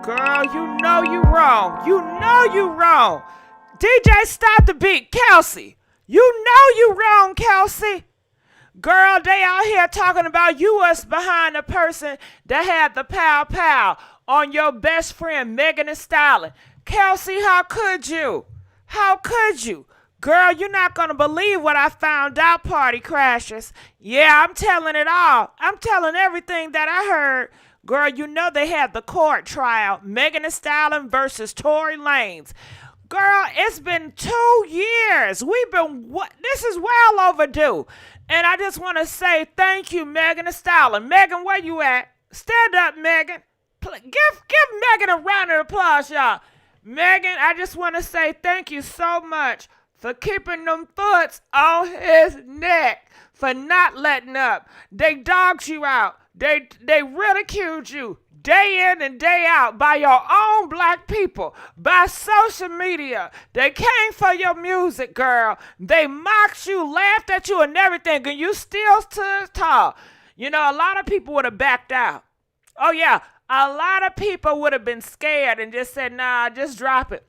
Girl, you know you wrong. You know you wrong. DJ, stop the beat. Kelsey, you know you wrong, Kelsey. Girl, they out here talking about you was behind the person that had the pow pow on your best friend, Megan Thee Stallion. Kelsey, how could you? How could you? Girl, you're not going to believe what I found out, party crashers. Yeah, I'm telling it all. I'm telling everything that I heard. Girl, you know they had the court trial. Megan Thee Stallion versus Tory Lanez. Girl, it's been 2 years. This is well overdue. And I just want to say thank you, Megan Thee Stallion. Megan, where you at? Stand up, Megan. Give Megan a round of applause, y'all. Megan, I just want to say thank you so much for keeping them foots on his neck, for not letting up. They dogged you out. They ridiculed you day in and day out by your own black people, by social media. They came for your music, girl. They mocked you, laughed at you and everything, and you still stood tall. You know, a lot of people would have backed out. Oh, yeah, a lot of people would have been scared and just said, nah, just drop it.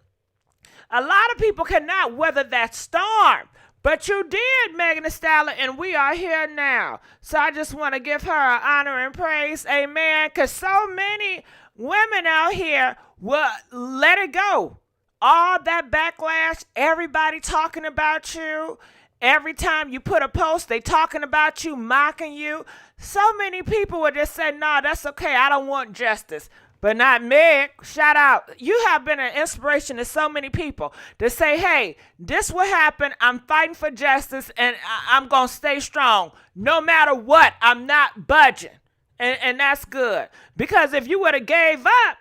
A lot of people cannot weather that storm. But you did, Megan Thee Stallion, and we are here now. So I just want to give her an honor and praise, amen, because so many women out here will let it go. All that backlash, everybody talking about you. Every time you put a post, they talking about you, mocking you. So many people would just say, no, that's okay, I don't want justice. But not Meg. Shout out. You have been an inspiration to so many people to say, hey, this will happen. I'm fighting for justice and I'm going to stay strong. No matter what, I'm not budging. And that's good. Because if you would have gave up,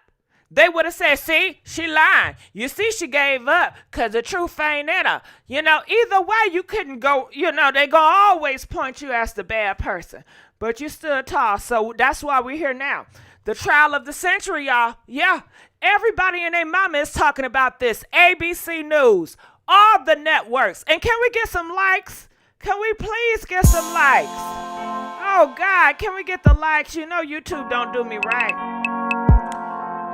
they would have said, see, she lying. You see, she gave up because the truth ain't in her. You know, either way, you couldn't go, you know, they going to always point you as the bad person. But you stood tall. So that's why we're here now. The trial of the century, y'all. Yeah, everybody and their mama is talking about this. ABC News, all the networks. And can we get some likes? Can we please get some likes? Oh, God, can we get the likes? You know YouTube don't do me right.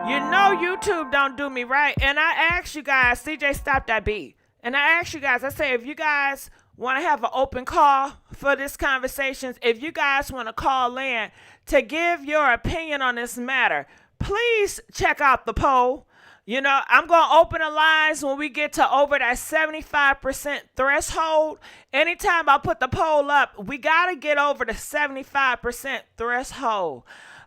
You know YouTube don't do me right. And I asked you guys, CJ, stop that beat. And I asked you guys, I say, if you guys want to have an open call for this conversation, if you guys want to call in to give your opinion on this matter, please check out the poll. You know, I'm going to open the lines when we get to over that 75% threshold. Anytime I put the poll up, we got to get over the 75% threshold.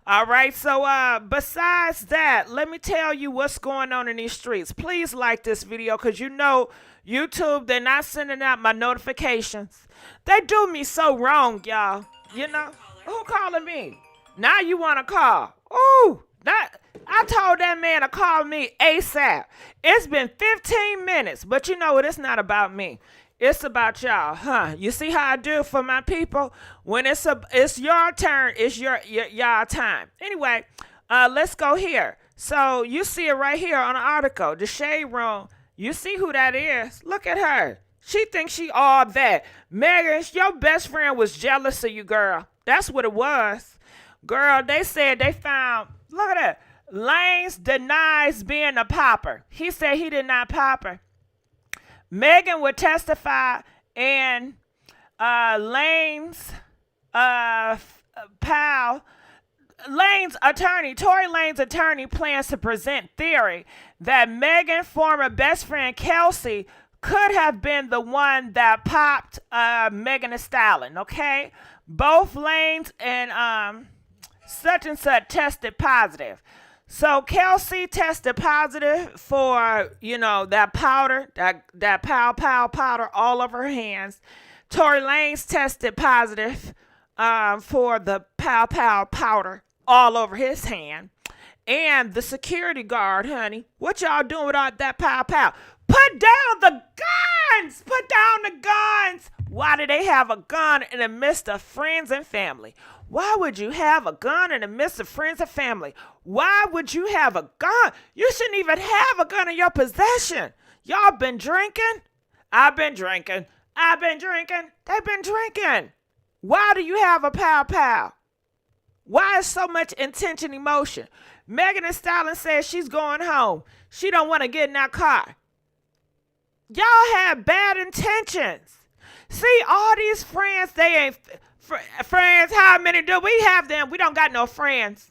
All right, so besides that, let me tell you what's going on in these streets. Please like this video because you know YouTube, they're not sending out my notifications. They do me so wrong, y'all. You know, who calling me? Now you want to call. Ooh, I told that man to call me ASAP. It's been 15 minutes, but you know what? It's not about me. It's about y'all, huh? You see how I do it for my people? When it's your turn, it's y'all time. Anyway, let's go here. So you see it right here on the article, the Shade Room. You see who that is? Look at her. She thinks she all that. Megan, your best friend was jealous of you, girl. That's what it was. Girl, they said they found, look at that. Lanez denies being a popper. He said he did not pop her. Megan would testify, and Lanez attorney, Tory Lanez attorney, plans to present theory that Megan's former best friend Kelsey could have been the one that popped Megan Thee Stallion. Okay, both Lanez and such and such tested positive. So Kelsey tested positive for, you know, that powder, that pow powder all over her hands. Tory Lanez tested positive for the pow powder all over his hand. And the security guard, honey, what y'all doing with all that pow? Put down the guns! Put down the guns! Why do they have a gun in the midst of friends and family? Why would you have a gun in the midst of friends and family? Why would you have a gun? You shouldn't even have a gun in your possession. Y'all been drinking? I've been drinking. They've been drinking. Why do you have a pow? Why is so much intention emotion? Megan Thee Stallion says she's going home. She don't want to get in that car. Y'all have bad intentions. See, all these friends, they ain't friends. How many do we have them? We don't got no friends.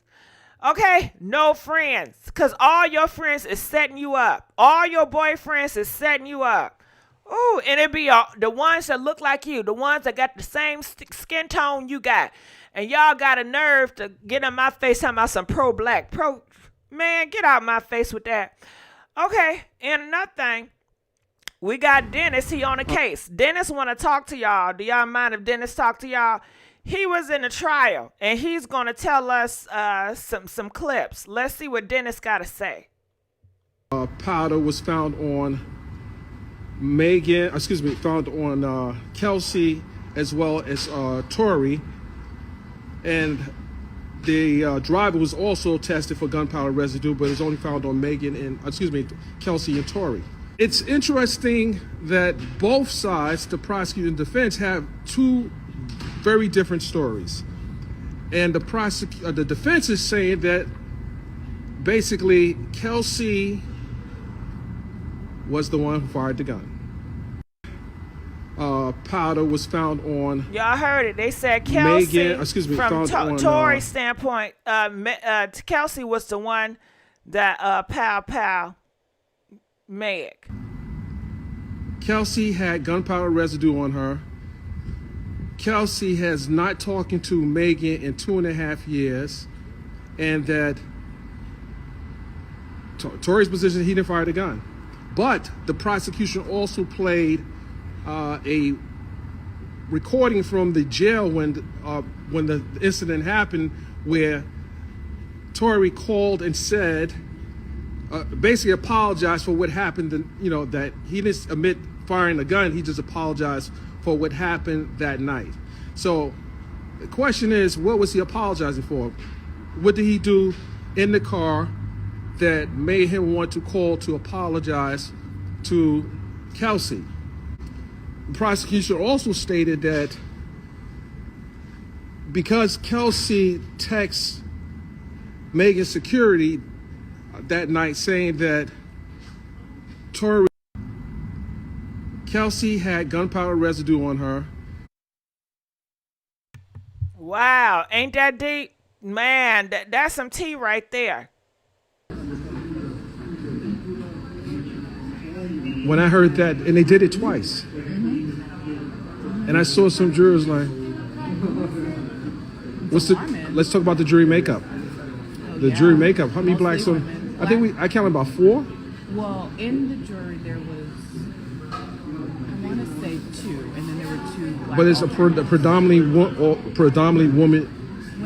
Okay? No friends. Because all your friends is setting you up. All your boyfriends is setting you up. Ooh, and it be the ones that look like you. The ones that got the same skin tone you got. And y'all got a nerve to get in my face talking about some pro-black. Man, get out my face with that. Okay, and another thing. We got Dennis. He on the case. Dennis want to talk to y'all. Do y'all mind if Dennis talk to y'all? He was in a trial, and he's going to tell us some clips. Let's see what Dennis got to say. Powder was found on found on Kelsey as well as Tory, and the driver was also tested for gunpowder residue, but it's only found on Kelsey and Tory. It's interesting that both sides, the prosecutor and defense, have two very different stories. And the defense is saying that basically Kelsey was the one who fired the gun. Powder was found on... Y'all heard it. They said Kelsey, from Tory's standpoint, Kelsey was the one that pow Meg. Kelsey had gunpowder residue on her. Kelsey has not talking to Megan in 2.5 years, and that Tory's position, he didn't fire the gun. But the prosecution also played a recording from the jail when the incident happened, where Tory called and said, basically apologized for what happened, that he didn't admit firing the gun, he just apologized for what happened that night. So the question is, what was he apologizing for? What did he do in the car that made him want to call to apologize to Kelsey? The prosecution also stated that because Kelsey texts Megan's security that night saying that Kelsey had gunpowder residue on her. Wow, ain't that deep? Man, that's some tea right there. When I heard that, and they did it twice, and I saw some jurors like, let's talk about the jury makeup. The jury makeup, how many blacks on? I counted about 4. Well, in the jury there was, I want to say 2, and then there were 2 black. But it's a predominantly women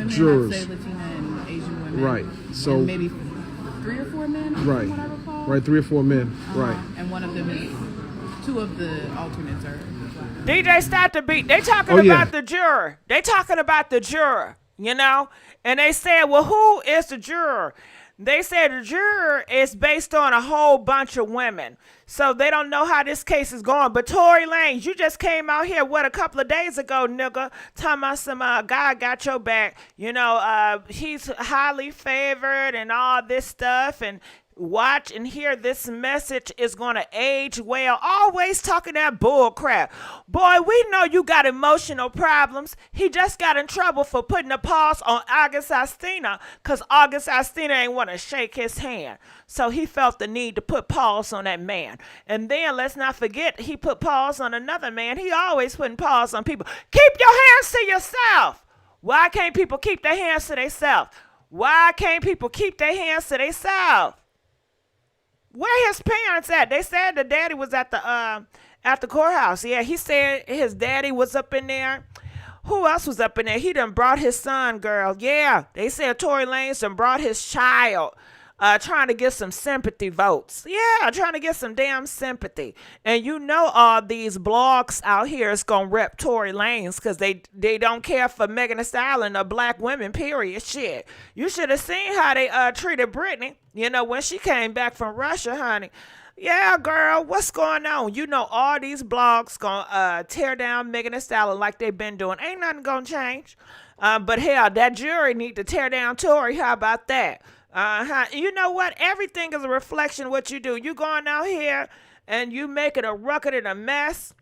jurors. I'd say Latina and Asian women. Right. So and maybe 3 or 4 men. Right. From what I recall. Right. 3 or 4 men. Right. And one of them is 2 of the alternates are black. DJ, stop the beat. They talking about the juror. They talking about the juror. And they said, well, who is the juror? They said the juror is based on a whole bunch of women. So they don't know how this case is going. But Tory Lanez, you just came out here, a couple of days ago, nigga, talking about some guy got your back. He's highly favored and all this stuff. And watch and hear this message is going to age well. Always talking that bull crap. Boy, we know you got emotional problems. He just got in trouble for putting a pause on August Alsina because August Alsina ain't want to shake his hand. So he felt the need to put pause on that man. And then let's not forget, he put pause on another man. He always putting pause on people. Keep your hands to yourself. Why can't people keep their hands to themselves? Why can't people keep their hands to themselves? Where his parents at? They said the daddy was at the courthouse. Yeah, he said his daddy was up in there. Who else was up in there? He done brought his son, girl. Yeah, they said Tory Lanez done brought his child, trying to get some sympathy votes. Yeah, trying to get some damn sympathy. And all these blogs out here is going to rep Tory Lanez because they don't care for Megan Thee Stallion or black women, period. Shit. You should have seen how they treated Britney, when she came back from Russia, honey. Yeah, girl, what's going on? You know all these blogs gonna tear down Megan Thee Stallion like they've been doing. Ain't nothing gonna change. But hell, that jury need to tear down Tory. How about that? You know what? Everything is a reflection of what you do. You going out here and you making a ruckus and a mess.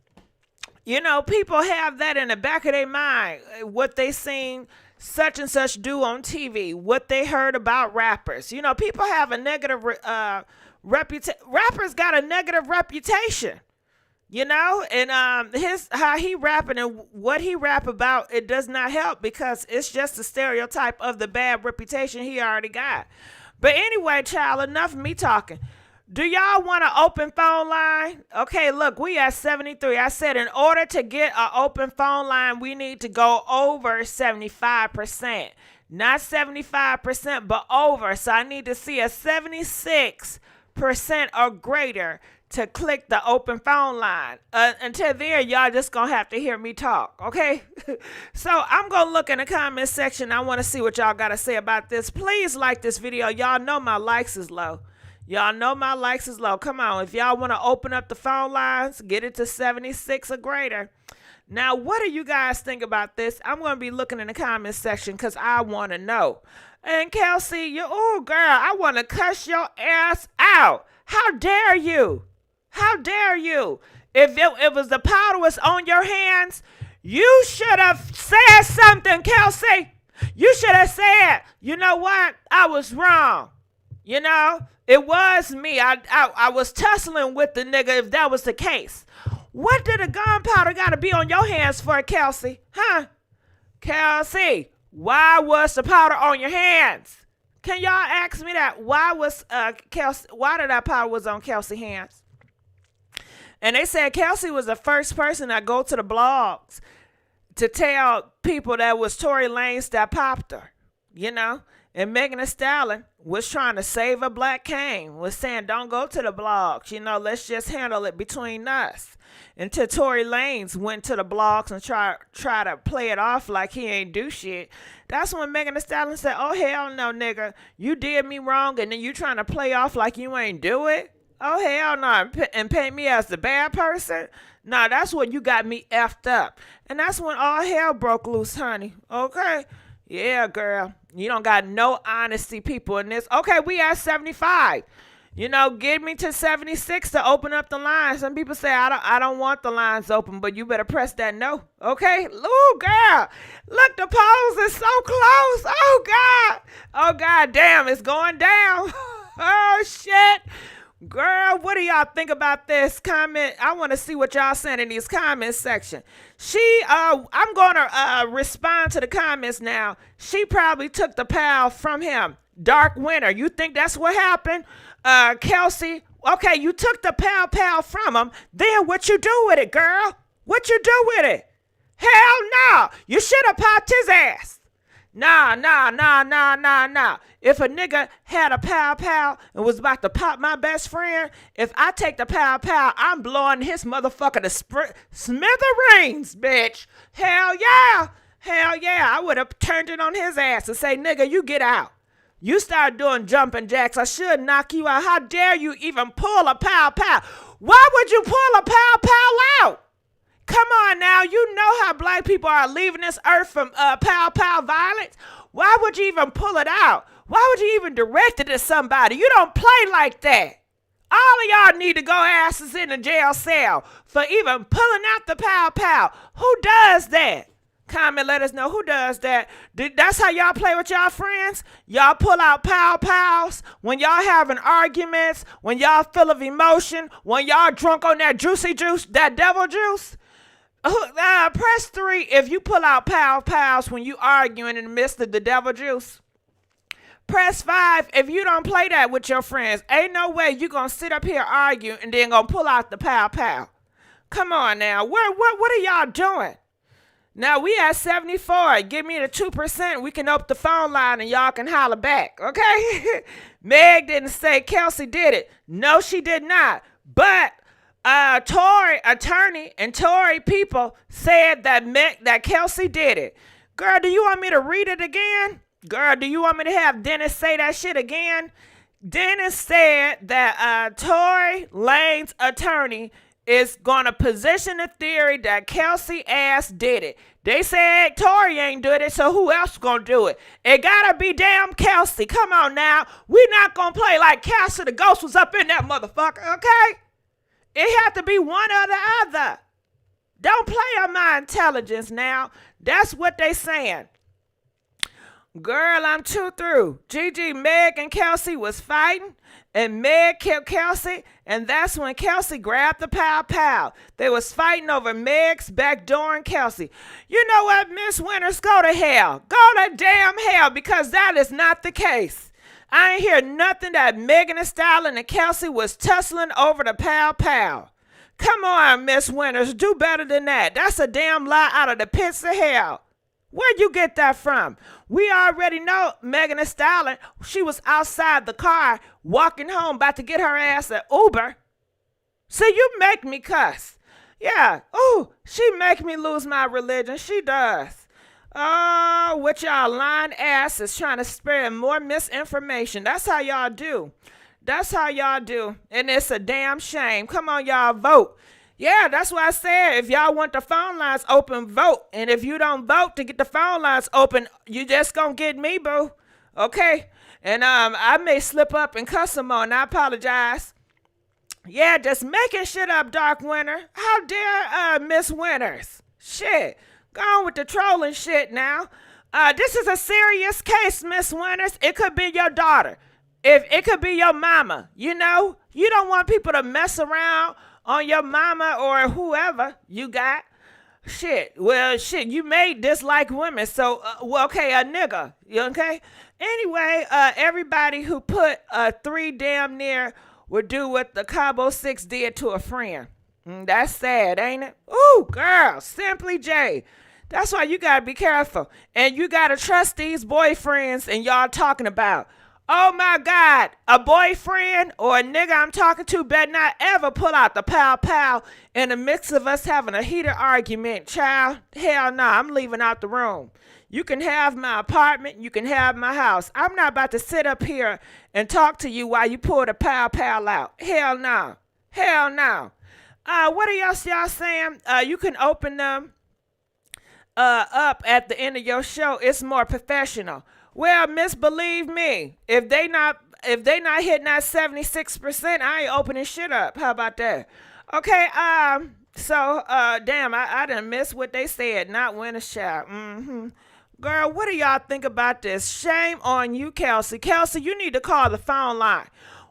You know, people have that in the back of their mind, what they seen such and such do on TV, what they heard about rappers. You know, people have a negative reputation. Rappers got a negative reputation, you know, and how he rapping and what he rap about, it does not help because it's just a stereotype of the bad reputation he already got. But anyway, child, enough of me talking. Do y'all want an open phone line? Okay, look, we at 73. I said in order to get an open phone line, we need to go over 75%. Not 75%, but over. So I need to see a 76% or greater to click the open phone line. Until there, y'all just going to have to hear me talk, okay? So I'm going to look in the comment section. I want to see what y'all got to say about this. Please like this video. Y'all know my likes is low. Y'all know my likes is low. Come on. If y'all want to open up the phone lines, get it to 76 or greater. Now, what do you guys think about this? I'm going to be looking in the comment section because I want to know. And Kelsey, oh, girl, I want to cuss your ass out. How dare you? How dare you? If it was the powder was on your hands, you should have said something, Kelsey. You should have said, you know what? I was wrong. You know, it was me. I was tussling with the nigga if that was the case. What did the gunpowder got to be on your hands for, Kelsey? Huh? Kelsey, why was the powder on your hands? Can y'all ask me that? Why was Kelsey? Why did that powder was on Kelsey's hands? And they said Kelsey was the first person that go to the blogs to tell people that was Tory Lanez that popped her. You know. And Megan Thee Stallion was trying to save a black king, was saying, don't go to the blogs. You know, let's just handle it between us. Until Tory Lanez went to the blogs and try to play it off like he ain't do shit. That's when Megan Thee Stallion said, oh, hell no, nigga. You did me wrong, and then you trying to play off like you ain't do it? Oh, hell no. And paint me as the bad person? No, that's when you got me effed up. And that's when all hell broke loose, honey. Okay? Yeah, girl. You don't got no honesty people in this. Okay, we at 75. You know, get me to 76 to open up the lines. Some people say, I don't want the lines open, but you better press that no. Okay? Ooh, girl. Look, the polls is so close. Oh, God. Oh, God damn, it's going down. Oh, shit. Girl, what do y'all think about this comment? I want to see what y'all saying in these comments section. I'm going to respond to the comments now. She probably took the pal from him. Dark Winter. You think that's what happened? Kelsey, okay, you took the pal from him. Then what you do with it, girl? What you do with it? Hell no. You should have popped his ass. Nah. If a nigga had a pal and was about to pop my best friend, if I take the pal, I'm blowing his motherfucker to smithereens, bitch. Hell yeah. I would have turned it on his ass and say, nigga, you get out. You start doing jumping jacks, I should knock you out. How dare you even pull a pal? Why would you pull a pal out? Come on now, you know how black people are leaving this earth from pal violence. Why would you even pull it out? Why would you even direct it to somebody? You don't play like that. All of y'all need to go asses in a jail cell for even pulling out the pal. Who does that? Comment, let us know who does that. That's how y'all play with y'all friends? Y'all pull out pals when y'all having arguments, when y'all full of emotion, when y'all drunk on that juicy juice, that devil juice? Press 3 if you pull out pals when you arguing in the midst of the devil juice. Press 5 if you don't play that with your friends. Ain't no way you gonna sit up here arguing and then gonna pull out the pal. Come on now. What are y'all doing? Now we at 74. Give me the 2%. We can open the phone line and y'all can holler back. Okay? Meg didn't say Kelsey did it. No, she did not. But Tory attorney and Tory people said that Kelsey did it. Girl, do you want me to read it again? Girl, do you want me to have Dennis say that shit again? Dennis said that Tory Lanez attorney is going to position the theory that Kelsey ass did it. They said Tory ain't did it, so who else gonna do it? It gotta be damn Kelsey. Come on now. We not gonna play like Kelsey the ghost was up in that motherfucker, okay? It had to be one or the other. Don't play on my intelligence now. That's what they saying. Girl, I'm too through. GIGI, Meg, and Kelsey was fighting, and Meg killed Kelsey, and that's when Kelsey grabbed the pow. They was fighting over Meg's backdooring Kelsey. You know what, Miss Winters? Go to hell. Go to damn hell, because that is not the case. I ain't hear nothing that Megan and Stallion and Kelsey was tussling over the pow. Come on, Miss Winters. Do better than that. That's a damn lie out of the pits of hell. Where'd you get that from? We already know Megan Thee Stallion, she was outside the car walking home about to get her ass an Uber. See, you make me cuss. Yeah, ooh, she make me lose my religion. She does. Oh, what y'all lying asses trying to spread more misinformation. That's how y'all do. That's how y'all do. And it's a damn shame. Come on, y'all, vote. Yeah, that's why I said if y'all want the phone lines open, vote. And if you don't vote to get the phone lines open, you just gonna get me, boo. Okay? And I may slip up and cuss them on. I apologize. Yeah, just making shit up, Dark Winter. How dare Miss Winters? Shit. Go on with the trolling shit now. This is a serious case, Miss Winters. It could be your daughter. If it could be your mama, you know? You don't want people to mess around on your mama or whoever you got. Shit. Well, shit, you may dislike women. So, well, okay, a nigga. Okay? Anyway, everybody who put 3 damn near would do what the Cabo 6 did to a friend. That's sad, ain't it? Ooh, girl, Simply J. That's why you gotta be careful. And you gotta trust these boyfriends and y'all talking about. Oh my God, a boyfriend or a nigga I'm talking to better not ever pull out the pow in the mix of us having a heated argument, child. Hell no, I'm leaving out the room. You can have my apartment, you can have my house. I'm not about to sit up here and talk to you while you pull the pow out. Hell no. Hell no. What are y'all saying? You can open them up at the end of your show. It's more professional. Well, miss, believe me, if they not hitting that 76%, I ain't opening shit up. How about that? Okay, so damn, I done missed what they said, not win a shot. Girl, what do y'all think about this? Shame on you, Kelsey. Kelsey, you need to call the phone line.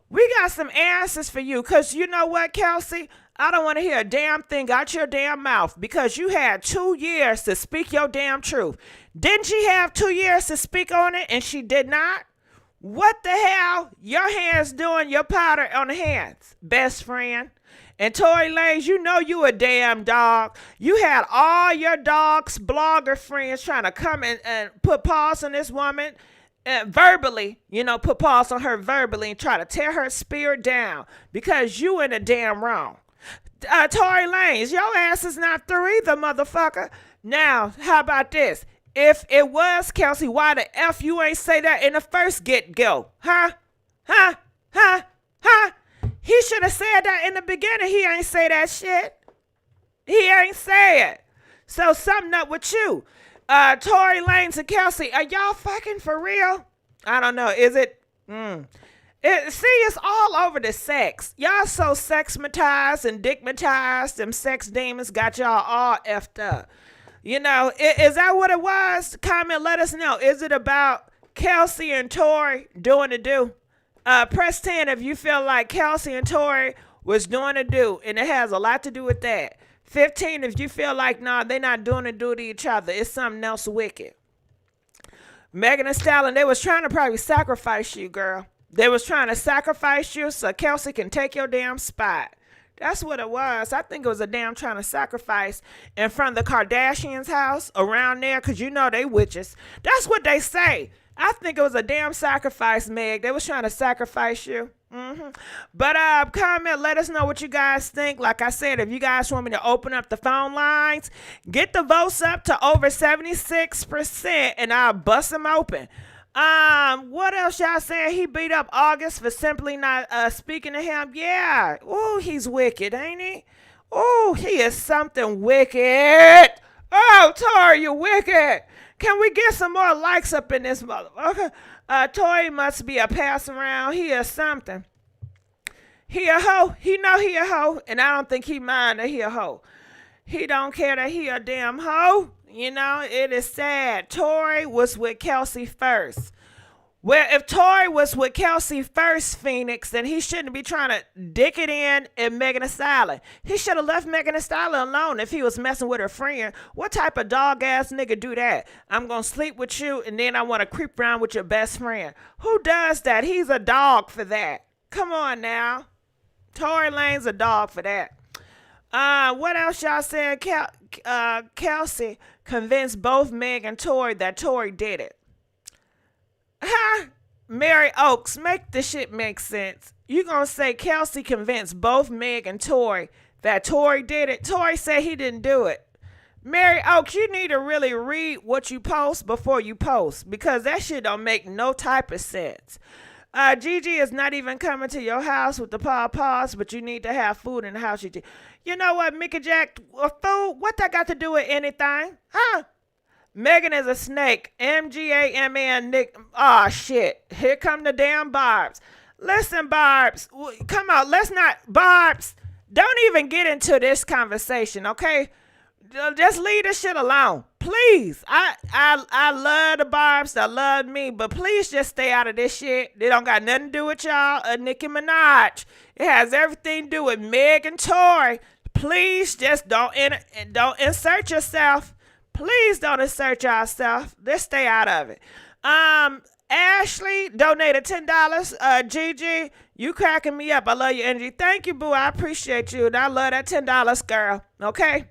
We got some answers for you, because you know what, Kelsey? I don't want to hear a damn thing out your damn mouth, because you had 2 years to speak your damn truth. Didn't she have 2 years to speak on it and she did not? What the hell? Your hands doing your powder on the hands, best friend. And Tory Lanez, you know you a damn dog. You had all your dogs, blogger friends trying to come and put paws on this woman verbally, put paws on her verbally and try to tear her spirit down because you in the damn wrong. Tory Lanez, your ass is not through either, motherfucker. Now, how about this? If it was Kelsey, why the F you ain't say that in the first get-go? Huh? He should have said that in the beginning. He ain't say that shit. He ain't say it. So something up with you. Tory Lanez and Kelsey, are y'all fucking for real? I don't know. Is it? See, it's all over the sex. Y'all so sexmatized and dickmatized. Them sex demons got y'all all effed up. Is that what it was? Comment, let us know. Is it about Kelsey and Tory doing the do? Press 10 if you feel like Kelsey and Tory was doing the do, and it has a lot to do with that. 15 if you feel like, nah, they're not doing the do to each other. It's something else wicked. Megan and Stallion, they was trying to probably sacrifice you, girl. They was trying to sacrifice you so Kelsey can take your damn spot. That's what it was. I think it was a damn trying to sacrifice in front of the Kardashians' house around there, because they witches. That's what they say. I think it was a damn sacrifice, Meg. They was trying to sacrifice you. But comment, let us know what you guys think. Like I said, if you guys want me to open up the phone lines, get the votes up to over 76%, and I'll bust them open. What else y'all saying? He beat up August for simply not speaking to him. Yeah. Ooh, he's wicked, ain't he? Ooh, he is something wicked. Oh, Tory, you wicked. Can we get some more likes up in this motherfucker? Tory must be a pass around. He is something. He a hoe. He know he a hoe, and I don't think he mind that he a hoe. He don't care that he a damn hoe. You know, it is sad. Tory was with Kelsey first. Well, if Tory was with Kelsey first, Phoenix, then he shouldn't be trying to dick it in Megan Thee Stallion. He should have left Megan Thee Stallion alone if he was messing with her friend. What type of dog ass nigga do that? I'm gonna sleep with you and then I want to creep around with your best friend. Who does that? He's a dog for that. Come on now. Tory Lanez a dog for that. What else y'all saying? Kelsey convinced both Meg and Tory that Tory did it. Huh? Mary Oaks, make this shit make sense. You gonna say Kelsey convinced both Meg and Tory that Tory did it? Tory said he didn't do it. Mary Oaks, you need to really read what you post before you post, because that shit don't make no type of sense. GIGI is not even coming to your house with the POS, but you need to have food in the house. You know what, Mickey Jack, food? What that got to do with anything? Huh? Megan is a snake. MGAMN Nick. Oh shit. Here come the damn Barbs. Listen, Barbs. Come on. Let's not. Barbs. Don't even get into this conversation, okay? Just leave this shit alone. Please. I love the Barbs. They love me. But please just stay out of this shit. They don't got nothing to do with y'all or Nicki Minaj. It has everything to do with Meg and Tory. Please just don't insert yourself. Please don't insert yourself. Let's stay out of it. Ashley donated $10. GG, you cracking me up. I love your energy. Thank you, boo. I appreciate you. And I love that $10, girl. Okay?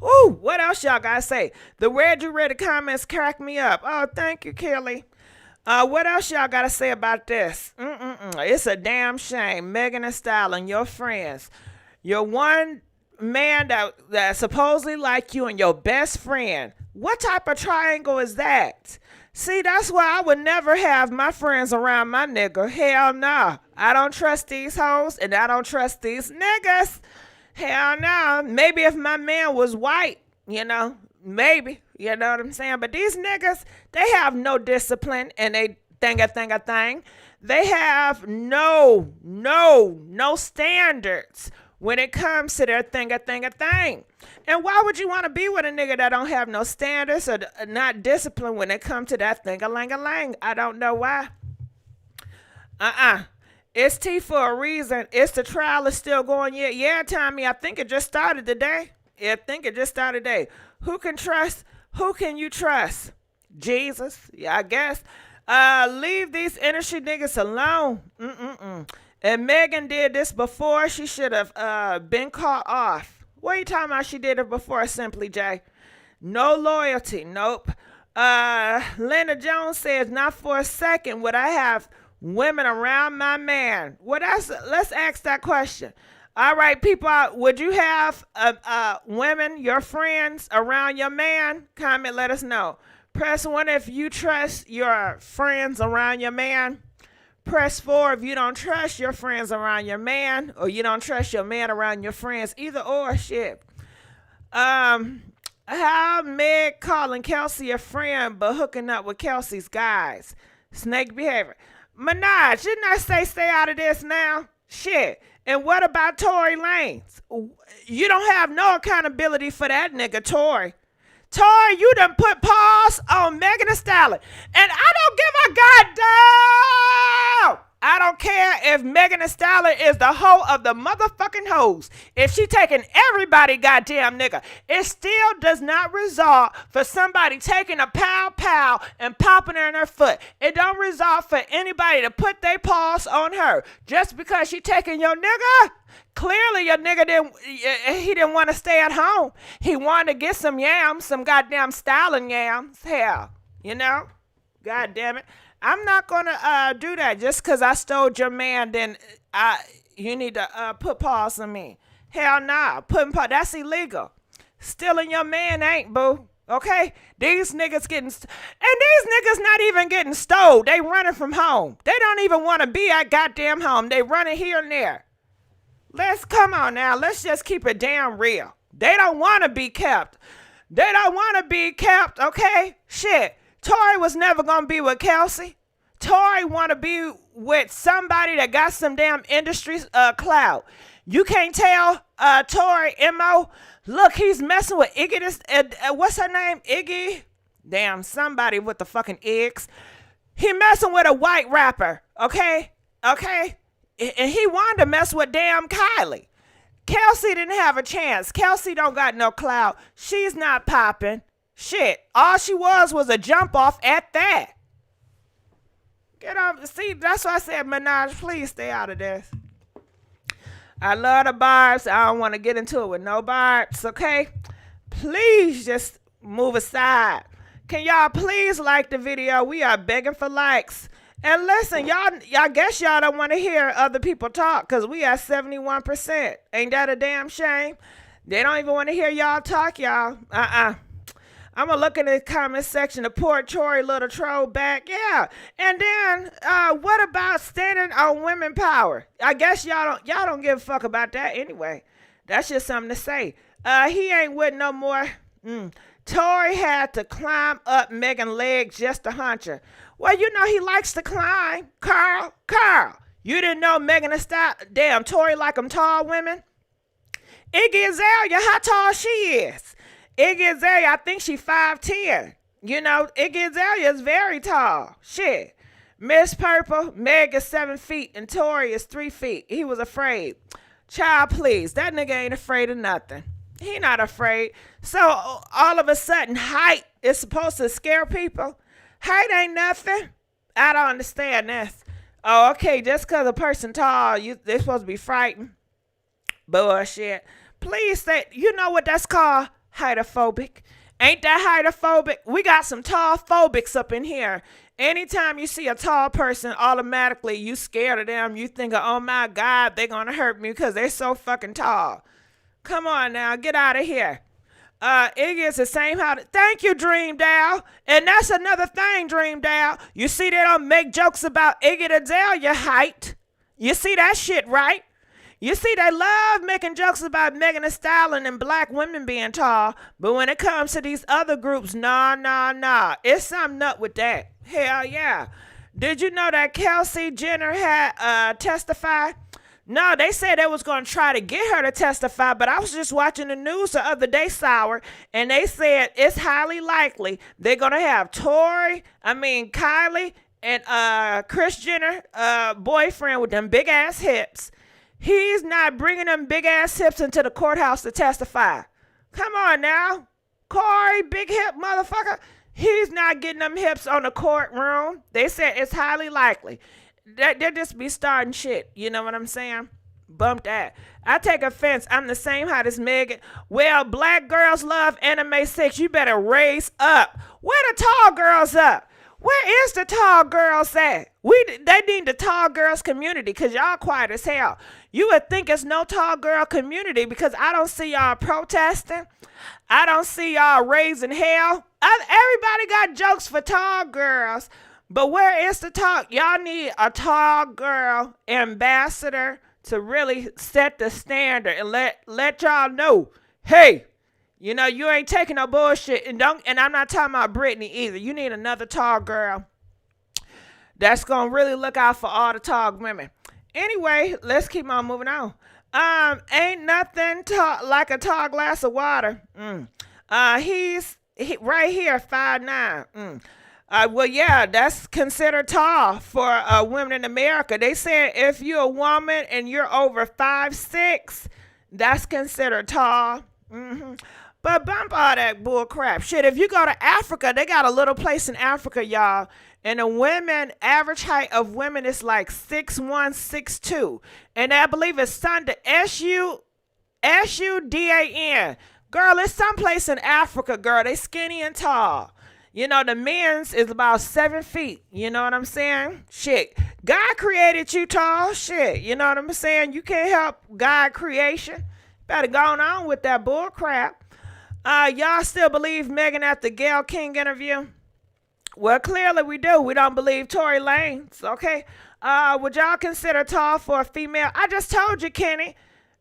Ooh, what else y'all gotta say? The Red You Read comments crack me up. Oh, thank you, Kelly. What else y'all gotta say about this? It's a damn shame. Megan Thee Stallion, your friends. Your one man that supposedly like you and your best friend. What type of triangle is that? See, that's why I would never have my friends around my nigga. Hell nah. I don't trust these hoes and I don't trust these niggas. Hell no. Maybe if my man was white, you know, maybe, you know what I'm saying? But these niggas, they have no discipline and they thing. They have no standards when it comes to their thing. And why would you want to be with a nigga that don't have no standards or not disciplined when it comes to that thing-a-lang-a-lang? I don't know why. It's T for a reason. It's the trial is still going yet. Yeah, Tommy, I think it just started today. Who can trust? Who can you trust? Jesus, yeah, I guess. Leave these industry niggas alone. And Megan did this before. She should have been caught off. What are you talking about? She did it before, Simply J. No loyalty. Nope. Lena Jones says, not for a second would I have women around my man. Well, let's ask that question. All right, people, would you have women, your friends, around your man? Comment, let us know. Press 1 if you trust your friends around your man. Press 4 if you don't trust your friends around your man, or you don't trust your man around your friends. Either or, shit. How Meg calling Kelsey a friend but hooking up with Kelsey's guys? Snake behavior. Minaj, didn't I say stay out of this now? Shit. And what about Tory Lanez? You don't have no accountability for that nigga, Tory. Tory, you done put pause on Megan Thee Stallion. And I don't give a goddamn. I don't care if Megan Thee Stallion is the hoe of the motherfucking hoes. If she taking everybody goddamn nigga, it still does not result for somebody taking a pow and popping her in her foot. It don't result for anybody to put their paws on her. Just because she taking your nigga, clearly your nigga didn't want to stay at home. He wanted to get some yams, some goddamn Stallion yams. Hell, you know? God damn it. I'm not going to do that. Just because I stole your man, then you need to put paws on me. Hell nah. That's illegal. Stealing your man ain't, boo. Okay? These niggas getting, and these niggas not even getting stole. They running from home. They don't even want to be at goddamn home. They running here and there. Come on now. Let's just keep it damn real. They don't want to be kept. They don't want to be kept, okay? Shit. Tory was never going to be with Kelsey. Tory want to be with somebody that got some damn industry clout. You can't tell Tory M.O. Look, he's messing with Iggy. What's her name? Iggy? Damn, somebody with the fucking eggs. He messing with a white rapper, okay? Okay? And he wanted to mess with damn Kylie. Kelsey didn't have a chance. Kelsey don't got no clout. She's not popping. Shit. All she was a jump off at that. Get off. See, that's why I said, Minaj, please stay out of this. I love the barbs. I don't want to get into it with no barbs, okay? Please just move aside. Can y'all please like the video? We are begging for likes. And listen, y'all guess y'all don't want to hear other people talk because we at 71%. Ain't that a damn shame? They don't even want to hear y'all talk, y'all. I'm going to look in the comment section to poor Tory little troll back. Yeah. And then what about standing on women power? I guess y'all don't give a fuck about that anyway. That's just something to say. He ain't with no more. Tory had to climb up Megan's legs just to hunch her. Well, you know he likes to climb. Carl, you didn't know Megan Thee Stallion? Damn, Tory like them tall women. Iggy Azalea, how tall she is? Iggy Azalea, I think she 5'10". You know, Iggy Azalea is very tall. Shit. Miss Purple, Meg is 7 feet, and Tory is 3 feet. He was afraid. Child, please. That nigga ain't afraid of nothing. He not afraid. So, all of a sudden, height is supposed to scare people. Height ain't nothing. I don't understand this. Oh, okay, just because a person tall, they're supposed to be frightened. Bullshit. Please say, you know what that's called? Heightophobic. Ain't that heightophobic? We got some tall phobics up in here. Anytime you see a tall person, automatically you scared of them. You think, oh my God, they're going to hurt me because they're so fucking tall. Come on now, get out of here. Iggy is the same height. Thank you, Dream Dow. And that's another thing, Dream Dow. You see they don't make jokes about Iggy Azalea height. You see that shit, right? You see they love making jokes about Megan Thee Stallion and black women being tall. But when it comes to these other groups, nah. It's something up with that. Hell yeah. Did you know that Kelsey Jenner had testified? No, they said they was going to try to get her to testify, but I was just watching the news the other day, Sour, and they said it's highly likely they're going to have Kylie, and Kris Jenner, boyfriend with them big-ass hips. He's not bringing them big-ass hips into the courthouse to testify. Come on now. Corey, big hip motherfucker. He's not getting them hips on the courtroom. They said it's highly likely. They'll just be starting shit. You know what I'm saying? Bump that. I take offense. I'm the same height as Megan. Well, black girls love anime 6. You better raise up. Where the tall girls up? Where is the tall girls at? They need the tall girls community because y'all quiet as hell. You would think it's no tall girl community because I don't see y'all protesting. I don't see y'all raising hell. Everybody got jokes for tall girls. But where is the talk? Y'all need a tall girl ambassador to really set the standard and let y'all know, hey, you know, you ain't taking no bullshit. And I'm not talking about Britney either. You need another tall girl that's going to really look out for all the tall women. Anyway, let's keep on moving on. Ain't nothing like a tall glass of water. He's right here, 5'9". Well, yeah, that's considered tall for women in America. They said if you're a woman and you're over 5'6", that's considered tall. But bump all that bull crap. Shit, if you go to Africa, they got a little place in Africa, y'all. And the women, average height of women is like 6'1", 6'2". And I believe it's Sunday, S-U-D-A-N. Girl, it's someplace in Africa, girl. They skinny and tall. You know, the men's is about 7 feet. You know what I'm saying? Shit. God created you tall. Shit. You know what I'm saying? You can't help God creation. Better go on with that bull crap. Y'all still believe Megan at the Gayle King interview? Well, clearly we do. We don't believe Tory Lanez, okay? Would y'all consider tall for a female? I just told you, Kenny.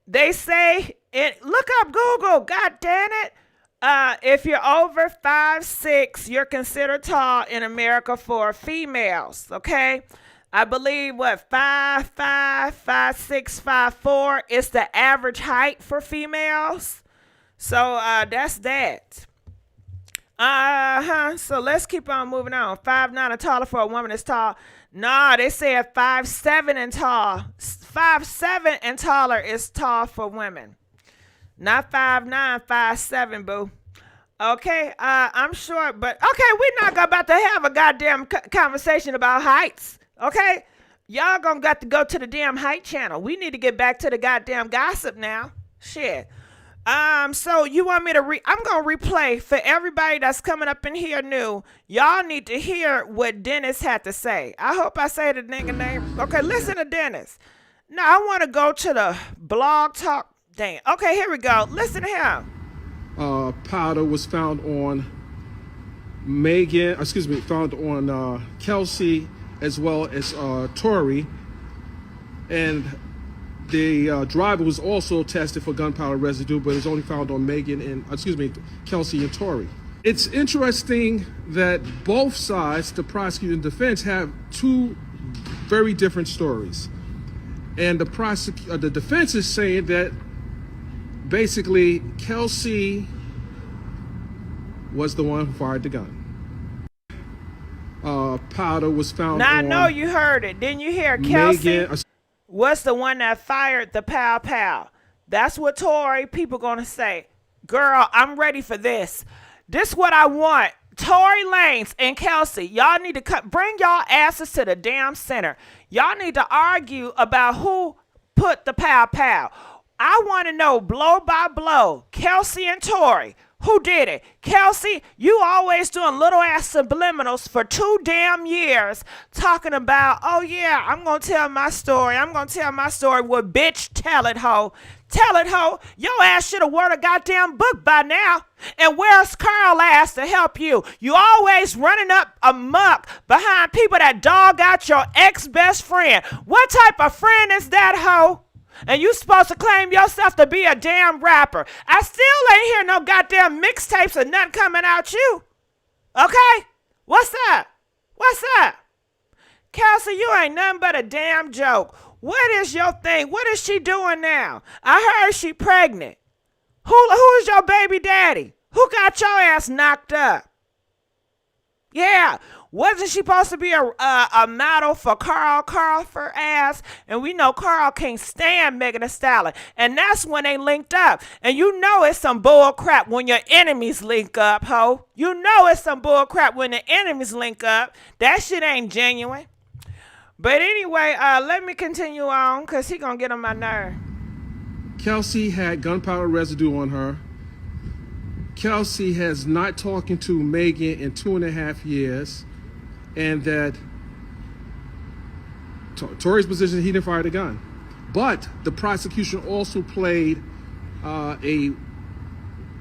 They say, look up Google, god damn it. If you're over 5'6", you're considered tall in America for females, okay? I believe, 5'5", 5'6", 5'4" is the average height for females. So that's that. So let's keep on moving on. 5'9" or taller for a woman is tall. Nah, they said 5'7" and tall. 5'7" and taller is tall for women. Not 5'9", 5'7", boo. Okay, I'm short, but okay, we're not about to have a goddamn conversation about heights. Okay, y'all gonna got to go to the damn height channel. We need to get back to the goddamn gossip now. Shit. So you want me to I'm gonna replay for everybody that's coming up in here new. Y'all need to hear what Dennis had to say. I hope I say the nigga name. Okay, listen to Dennis. Now I want to go to the blog talk. Damn. Okay, here we go. Listen to him. Powder was found on found on Kelsey as well as Tory, and the driver was also tested for gunpowder residue, but it's only found on Kelsey and Tory. It's interesting that both sides, the prosecutor and defense, have two very different stories, and the defense is saying that basically Kelsey was the one who fired the gun. Powder was found. Now I know you heard it. Didn't you hear Kelsey was the one that fired the pow pow? That's what Tory people gonna say. Girl, I'm ready for this. This what I want. Tory Lanez and Kelsey, y'all need to bring y'all asses to the damn center. Y'all need to argue about who put the pow pow. I want to know blow by blow, Kelsey and Tory, who did it? Kelsey, you always doing little ass subliminals for 2 damn years talking about, oh yeah, I'm going to tell my story. I'm going to tell my story. Well, bitch, tell it, ho. Tell it, ho. Your ass should have wrote a goddamn book by now. And where's Carl ass to help you? You always running up amok behind people that dog out your ex-best friend. What type of friend is that, ho? And you supposed to claim yourself to be a damn rapper. I still ain't hear no goddamn mixtapes or nothing coming out you. Okay? What's up? What's up? Kelsey, you ain't nothing but a damn joke. What is your thing? What is she doing now? I heard she pregnant. Who is your baby daddy? Who got your ass knocked up? Yeah. Wasn't she supposed to be a model for Carl for ass? And we know Carl can't stand Megan Thee Stallion. And that's when they linked up. And you know it's some bull crap when your enemies link up, ho. You know it's some bull crap when the enemies link up. That shit ain't genuine. But anyway, let me continue on because he gonna get on my nerve. Kelsey had gunpowder residue on her. Kelsey has not talking to Megan in 2.5 years. And that Tory's position, he didn't fire the gun. But the prosecution also played a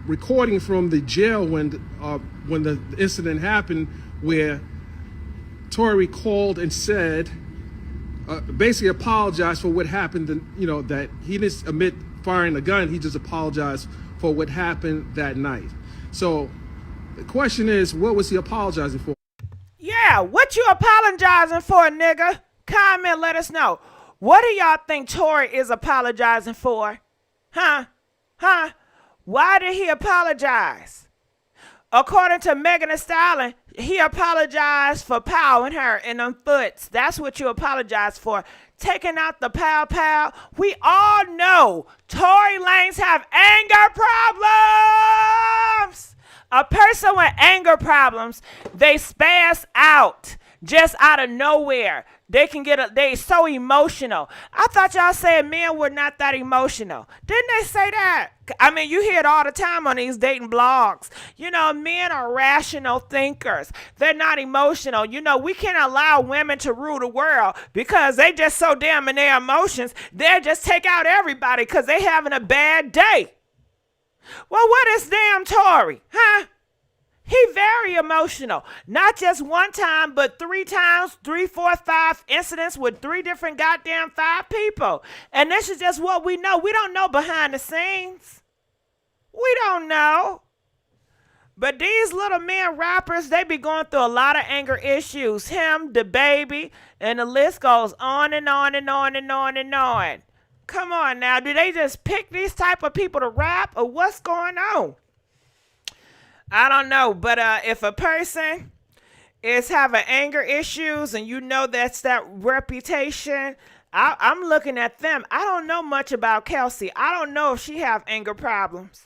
recording from the jail when the incident happened, where Tory called and said, basically apologized for what happened, and, you know, that he didn't admit firing the gun, he just apologized for what happened that night. So the question is, what was he apologizing for? Yeah, what you apologizing for, nigga? Comment, let us know. What do y'all think Tory is apologizing for? Huh? Why did he apologize? According to Megan Thee Stallion, he apologized for powering her in them foots. That's what you apologize for. Taking out the pow pow. We all know Tory Lanez have anger problems. A person with anger problems, they spaz out just out of nowhere. They so emotional. I thought y'all said men were not that emotional. Didn't they say that? I mean, you hear it all the time on these dating blogs. You know, men are rational thinkers. They're not emotional. You know, we can't allow women to rule the world because they just so damn in their emotions. They'll just take out everybody because they having a bad day. Well, what is damn Tory, huh? He very emotional. Not just one time, but 3 times, 3, 4, 5 incidents with 3 different goddamn 5 people. And this is just what we know. We don't know behind the scenes. We don't know. But these little men rappers, they be going through a lot of anger issues. Him, the baby, and the list goes on and on and on and on and on. Come on now, do they just pick these type of people to rap, or what's going on? I don't know, but if a person is having anger issues and you know that's that reputation, I'm looking at them. I don't know much about Kelsey. I don't know if she have anger problems.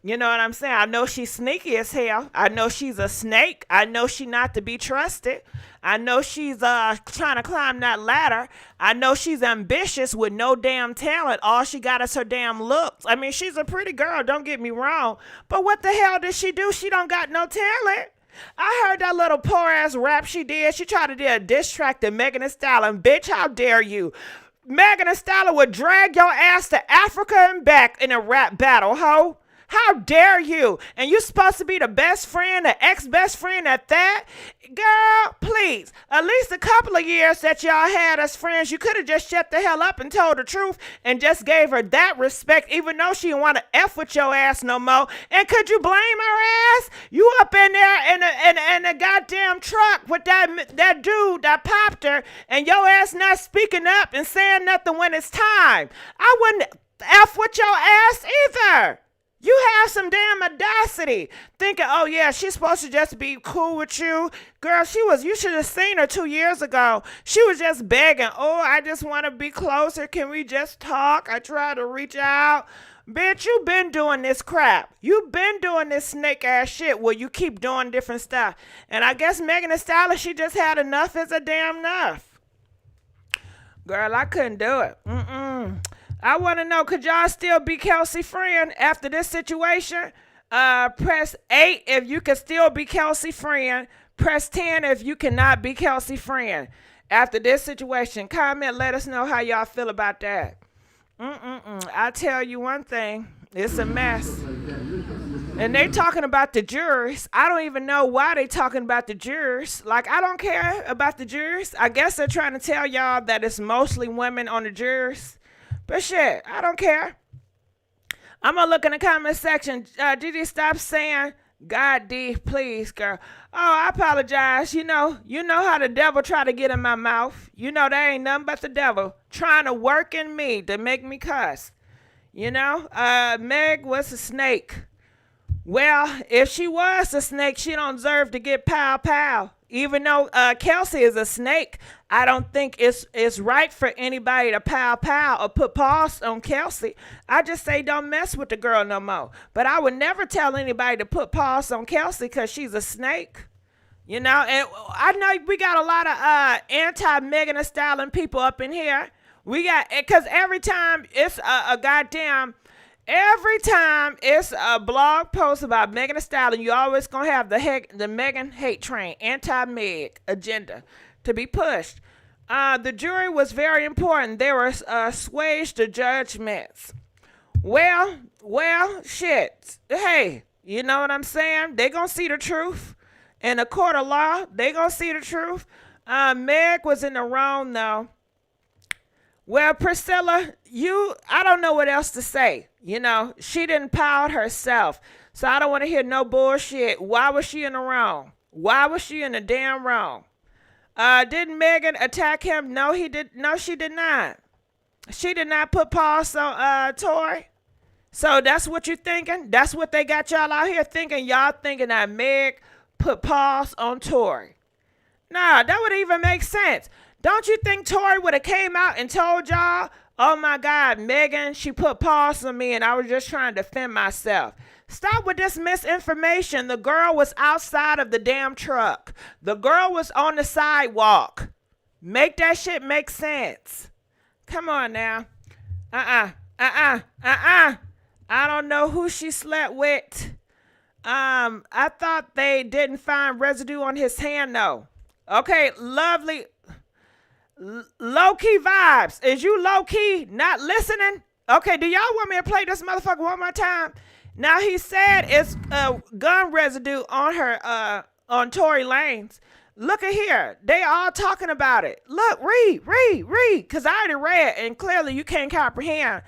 You know what I'm saying? I know she's sneaky as hell. I know she's a snake. I know she not to be trusted. I know she's trying to climb that ladder. I know she's ambitious with no damn talent. All she got is her damn looks. I mean, she's a pretty girl, don't get me wrong. But what the hell did she do? She don't got no talent. I heard that little poor ass rap she did. She tried to do a diss track to Megan Thee Stallion. Bitch, how dare you? Megan Thee Stallion would drag your ass to Africa and back in a rap battle, ho. How dare you? And you supposed to be the best friend, the ex-best friend at that? Girl, please. At least a couple of years that y'all had as friends, you could have just shut the hell up and told the truth and just gave her that respect, even though she didn't want to F with your ass no more. And could you blame her ass? You up in there in a goddamn truck with that dude that popped her, and your ass not speaking up and saying nothing when it's time. I wouldn't F with your ass either. You have some damn audacity thinking, oh yeah, she's supposed to just be cool with you. Girl, you should have seen her 2 years ago. She was just begging, oh, I just want to be closer. Can we just talk? I tried to reach out. Bitch, you been doing this crap. You been doing this snake ass shit where you keep doing different stuff. And I guess Megan Thee Stallion, she just had enough is a damn enough. Girl, I couldn't do it. I want to know, could y'all still be Kelsey friend after this situation? Press 8 if you can still be Kelsey friend. Press 10 if you cannot be Kelsey friend after this situation. Comment, let us know how y'all feel about that. I tell you one thing, it's a mess. And they talking about the jurors. I don't even know why they talking about the jurors. Like, I don't care about the jurors. I guess they're trying to tell y'all that it's mostly women on the jurors. But shit, I don't care. I'm going to look in the comment section. GIGI, stop saying, God D, please, girl. Oh, I apologize. You know how the devil try to get in my mouth. You know that ain't nothing but the devil trying to work in me to make me cuss. You know, Meg was a snake. Well, if she was a snake, she don't deserve to get pow pow. Even though Kelsey is a snake, I don't think it's right for anybody to pow pow or put paws on Kelsey. I just say don't mess with the girl no more. But I would never tell anybody to put paws on Kelsey because she's a snake. You know, and I know we got a lot of anti-Megan Thee Stallion people up in here. We got, because every time it's every time it's a blog post about Megan Thee Stallion, you always gonna have the Megan hate train, anti-Meg agenda to be pushed. The jury was very important. They were assuaged the judgments. Well, shit. Hey, you know what I'm saying? They gonna see the truth. In a court of law, they gonna see the truth. Meg was in the wrong though. Well, Priscilla, I don't know what else to say. You know, she didn't pout herself. So I don't want to hear no bullshit. Why was she in the wrong? Why was she in the damn wrong? Didn't Megan attack him? No, she did not. She did not put paws on Tory. So that's what you're thinking? That's what they got y'all out here thinking? Y'all thinking that Meg put paws on Tory. Nah, that would even make sense. Don't you think Tory would have came out and told y'all, oh my God, Megan, she put paws on me and I was just trying to defend myself. Stop with this misinformation. The girl was outside of the damn truck. The girl was on the sidewalk. Make that shit make sense. Come on now. I don't know who she slept with. I thought they didn't find residue on his hand though. Okay, lovely. Low-key vibes. Is you low-key not listening? Okay, do y'all want me to play this motherfucker one more time? Now he said it's gun residue on her on Tory Lanez. Look at here. They all talking about it. Look, read. Because I already read, and clearly you can't comprehend.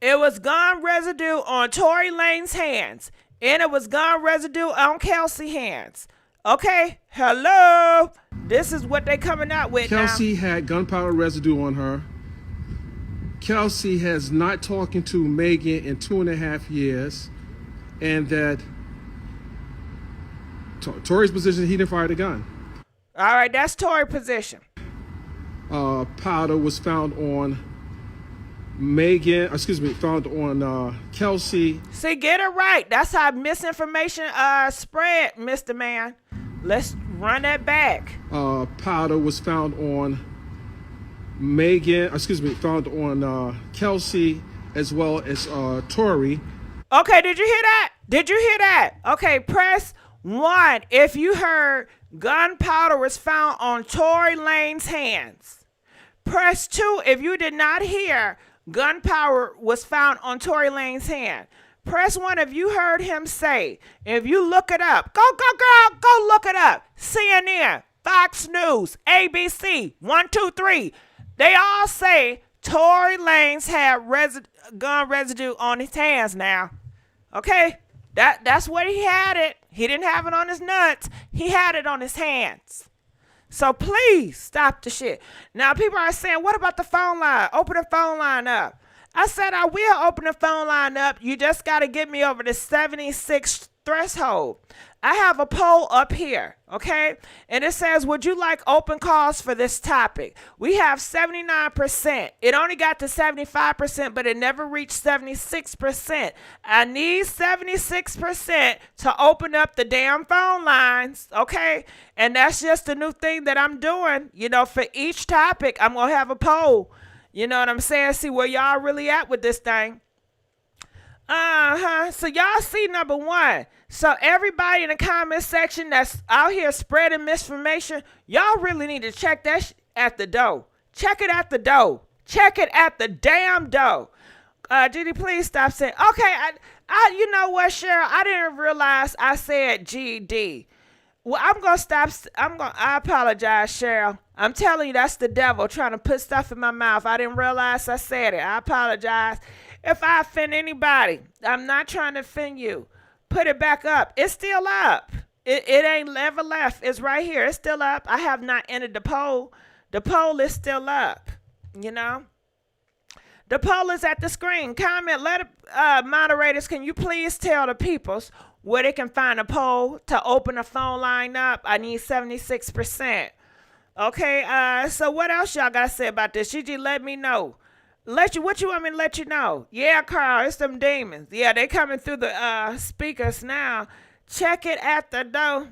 It was gun residue on Tory Lanez hands. And it was gun residue on Kelsey hands. Okay, hello. This is what they coming out with Kelsey now. had gunpowder residue on her. Kelsey has not talking to Megan in 2.5 years. And that Tory's position, he didn't fire the gun. All right, that's Tory position. Powder was found on found on Kelsey. See, get it right. That's how misinformation spread, Mr. Man. Let's run that back. Powder was found on found on Kelsey as well as Tory. Okay, did you hear that? Did you hear that? Okay, press 1 if you heard gunpowder was found on Tory Lanez hands. Press 2 if you did not hear gunpowder was found on Tory Lanez hand. Press 1 if you heard him say, if you look it up, go girl, go look it up. CNN, Fox News, ABC, 1, 2, 3. They all say Tory Lanez had gun residue on his hands now. Okay? That's where he had it. He didn't have it on his nuts. He had it on his hands. So please stop the shit. Now people are saying, what about the phone line? Open the phone line up. I said I will open the phone line up. You just got to get me over the 76 threshold. I have a poll up here, okay? And it says, would you like open calls for this topic? We have 79%. It only got to 75%, but it never reached 76%. I need 76% to open up the damn phone lines, okay? And that's just the new thing that I'm doing. You know, for each topic, I'm going to have a poll. You know what I'm saying? See where y'all really at with this thing. So y'all see number 1. So everybody in the comment section that's out here spreading misinformation, y'all really need to check that at the door. Check it at the door. Check it at the damn door. GD, please stop saying. Okay, I you know what, Cheryl? I didn't realize I said GD. Well, I'm gonna stop. I apologize, Cheryl. I'm telling you, that's the devil trying to put stuff in my mouth. I didn't realize I said it. I apologize. If I offend anybody, I'm not trying to offend you. Put it back up. It's still up. It ain't ever left. It's right here. It's still up. I have not entered the poll. The poll is still up. You know? The poll is at the screen. Comment. Moderators, can you please tell the peoples where they can find a poll to open a phone line up? I need 76%. Okay, so what else y'all got to say about this? GG, let me know. What you want me to let you know? Yeah, Carl, it's them demons. Yeah, they coming through the speakers now. Check it at the door.